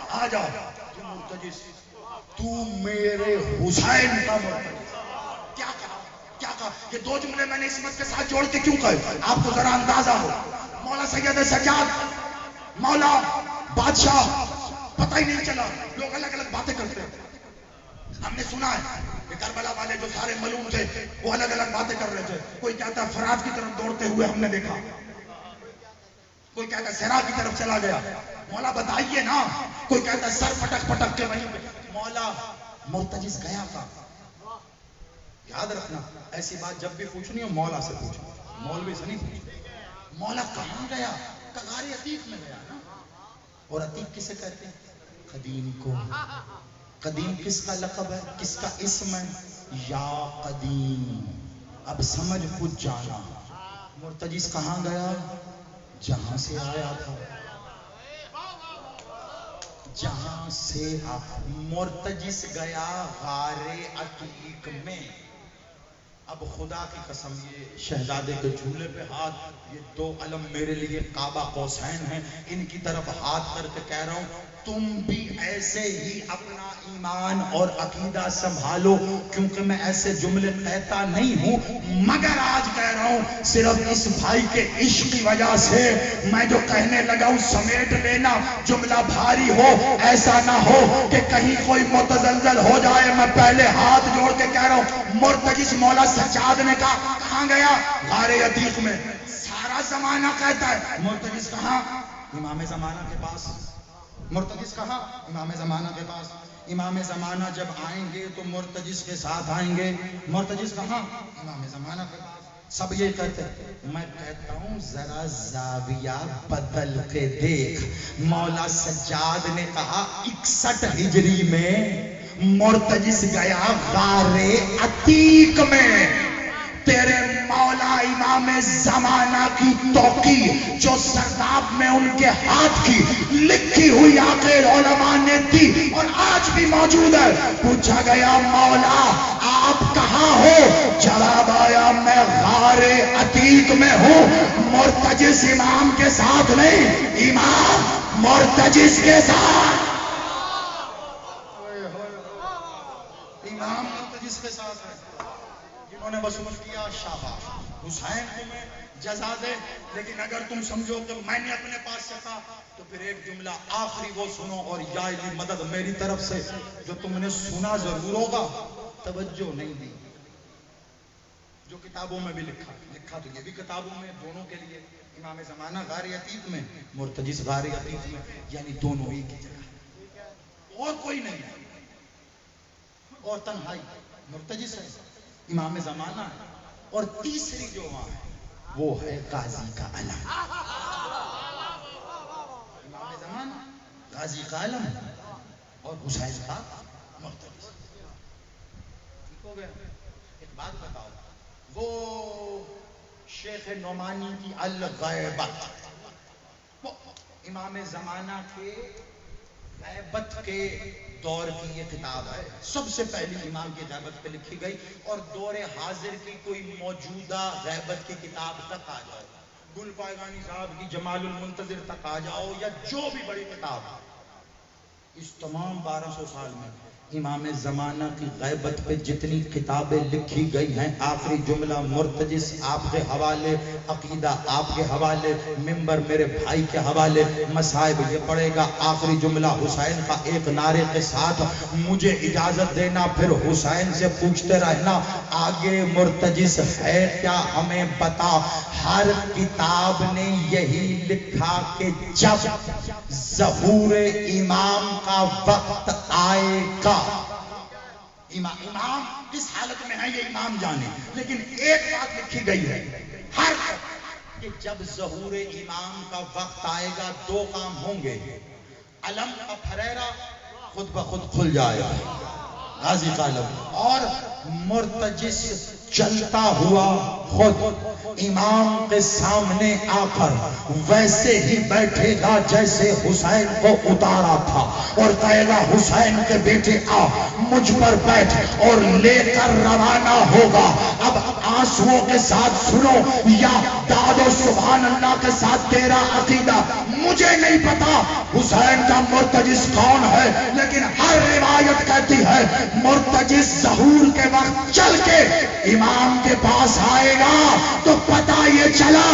[SPEAKER 2] آ جاؤ تو مرتجز، تو میرے حسین کا مرتجز. کیا کہا؟ کیا کہا؟ یہ دو جملے میں نے اسمت کے ساتھ جوڑ کے کیوں کہے؟ آپ کو ذرا اندازہ ہو. مولا سید سجاد، مولا بادشاہ، پتہ ہی نہیں چلا. لوگ الگ الگ باتیں کرتے ہیں. ہم نے سنا ہے کہ کربلا والے جو سارے ملوم تھے وہ الگ الگ باتیں کر رہے تھے. کوئی کہتا ہے فرات کی طرف دوڑتے ہوئے ہم نے دیکھا، کوئی کہتا ہے سرا کی طرف چلا گیا. مولا بتائیے نا. کوئی کہتا ہے سر پٹک پٹک کے وہیں پہ. مولا مرتجز گیا تھا. یاد رکھنا ایسی بات جب بھی پوچھنی ہو مولا سے پوچھو، مولوی سے نہیں پوچھو. مولا کہاں گیا؟ غار عتیق میں گیا نا. اور عتیق کسے کہتے ہیں؟ قدیم کو. قدیم کس کا لقب ہے؟ کس کا اسم ہے؟ یا قدیم. اب سمجھ خود جانا. مرتجز کہاں گیا؟ جہاں سے آیا تھا. جہاں سے مرتجز گیا غار عتیق میں. اب خدا کی قسم یہ شہزادے کے جھولے پہ ہاتھ، یہ دو علم میرے لیے کعبہ قوسین ہیں. ان کی طرف ہاتھ کر کے کہہ رہا ہوں تم بھی ایسے ہی اپنا ایمان اور عقیدہ سنبھالو، کیونکہ میں ایسے جملے کہتا نہیں ہوں، مگر آج کہہ رہا ہوں صرف اس بھائی کے عشق کی وجہ سے میں جو کہنے لگا ہوں سمیٹ لینا. جملہ بھاری ہو، ایسا نہ ہو کہ کہیں کوئی متزلزل ہو جائے. میں پہلے ہاتھ جوڑ کے کہہ رہا ہوں مرتجز مولا سجاد نے کہا کہاں گیا؟ غار عتیق میں. سارا زمانہ کہتا ہے مرتجز کہاں؟ امام زمانہ کے پاس. مرتجز کہاں؟ امام زمانہ کے پاس. امام زمانہ جب آئیں گے تو مرتجز کے ساتھ آئیں گے. مرتجز کہاں؟ امام زمانہ کے پاس. سب یہ کہتے ہیں. میں کہتا ہوں ذرا زاویہ بدل کے دیکھ. مولا سجاد نے کہا 61 ہجری میں مرتجز گیا غار عتیق میں. تیرے مولا امام زمانہ کی توقیع جو سرداب میں ان کے ہاتھ کی لکھی ہوئی آخر علماء نے دی اور آج بھی موجود ہے. پوچھا گیا مولا آپ کہاں ہو؟ جواب آیا میں غار عتیق میں ہوں. مرتجز امام کے ساتھ نہیں، امام مرتجز کے ساتھ. امام مرتجز کے ساتھ ہے. جنہوں نے وصول کیا شاباش. حسین کو میں جزا دے، لیکن اگر تم سمجھو کہ میں نے اپنے پاس سے کہا تو پھر ایک جملہ آخری وہ سنو اور یا علی مدد میری طرف سے جو تم نے سنا ضرور ہوگا، توجہ نہیں دی. جو کتابوں میں بھی لکھا تو یہ بھی کتابوں میں دونوں کے لیے. امام زمانہ غار عتیق میں، مرتجز غار عتیق میں، یعنی دونوں ہی کی جگہ اور کوئی نہیں ہے. اور تنہائی مرتجز ہے، امام زمانہ ہے، اور تیسری جو وہاں ہے وہ ہے غازی کا علم. امام زمانہ غازی کا علم اور حسین کا مرتجز. ٹھیک ہو گیا؟ ایک بات بتاؤ، وہ شیخ نعمانی کی الغیبت، وہ امام زمانہ کے غیبت کے دور کی یہ کتاب ہے. سب سے پہلی امام کی غیبت پہ لکھی گئی. اور دور حاضر کی کوئی موجودہ غیبت کی کتاب تک آ جاؤ، گل پائگانی صاحب کی جمال المنتظر تک آ جاؤ، یا جو بھی بڑی کتاب، اس تمام 1200 سال میں
[SPEAKER 1] امام زمانہ کی غیبت پہ جتنی کتابیں لکھی گئی ہیں، آخری جملہ مرتجس آپ کے حوالے، عقیدہ آپ کے حوالے، منبر میرے بھائی کے حوالے، مصائب یہ پڑے گا، آخری جملہ حسین کا ایک نعرے کے ساتھ مجھے اجازت دینا، پھر حسین سے پوچھتے رہنا آگے مرتجس ہے کیا ہمیں بتا۔ ہر کتاب نے یہی لکھا کہ جب ظہور امام کا وقت آئے گا، امام کس حالت میں ہے یہ امام جانے، لیکن ایک بات لکھی گئی ہے ہر کہ جب ظہور امام کا وقت آئے گا دو کام ہوں گے، علم کا پھریرا خود بخود کھل جائے گا، غازی غالب، اور مرتجس چلتا ہوا خود امام کے سامنے آ کر ویسے ہی بیٹھے گا جیسے حسین کو اتارا تھا، اور کہے گا حسین کے بیٹے آ مجھ پر بیٹھ، اور لے کر روانہ ہوگا۔ اب آنسوؤں کے ساتھ سنو یا داد و سبحان اللہ کے ساتھ تیرا عقیدہ مجھے نہیں پتا حسین کا مرتجس کون ہے، لیکن ہر روایت کہتی ہے مرتجس ظہور کے وقت چل کے امام کے پاس آئے گا تو پتہ یہ چلا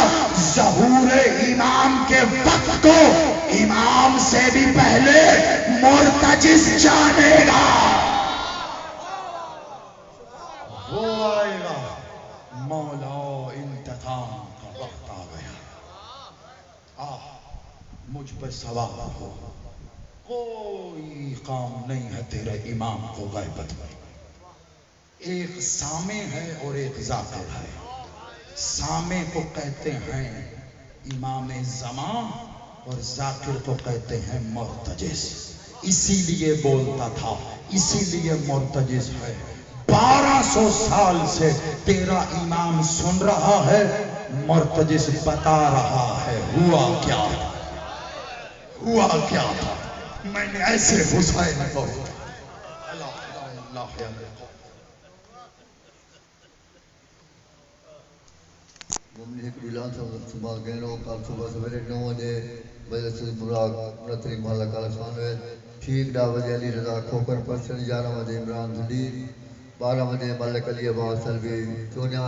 [SPEAKER 1] ظہور امام کے وقت کو امام سے بھی پہلے مرتجس جانے گا، وہ آئے گا مولا انتقام کا وقت آ گیا، مجھ پر سوار ہو، کوئی کام نہیں ہے تیرے امام کو غیبت میں، ایک سامع ہے اور ایک ذاکر ہے، سامع کو کہتے ہیں امام زمان اور ذاکر کو کہتے ہیں مرتجس، اسی لیے بولتا تھا، اسی لیے مرتجس ہے۔ 1200 سال سے تیرا امام سن رہا ہے، مرتجس بتا رہا ہے ہوا کیا تھا، ہوا کیا تھا، میں نے ایسے حسین کو اللہ
[SPEAKER 3] ممنی ایک اعلان صبح گہنوں کل صبح سویرے 9 بجے مجلس مراد منتری محلہ کالا خان ہے، ٹھیک 10 بجے علی رضا کھوکر پرسن، 11 بجے عمران ظہیر، 12 بجے ملک علی عباس سلوی، 14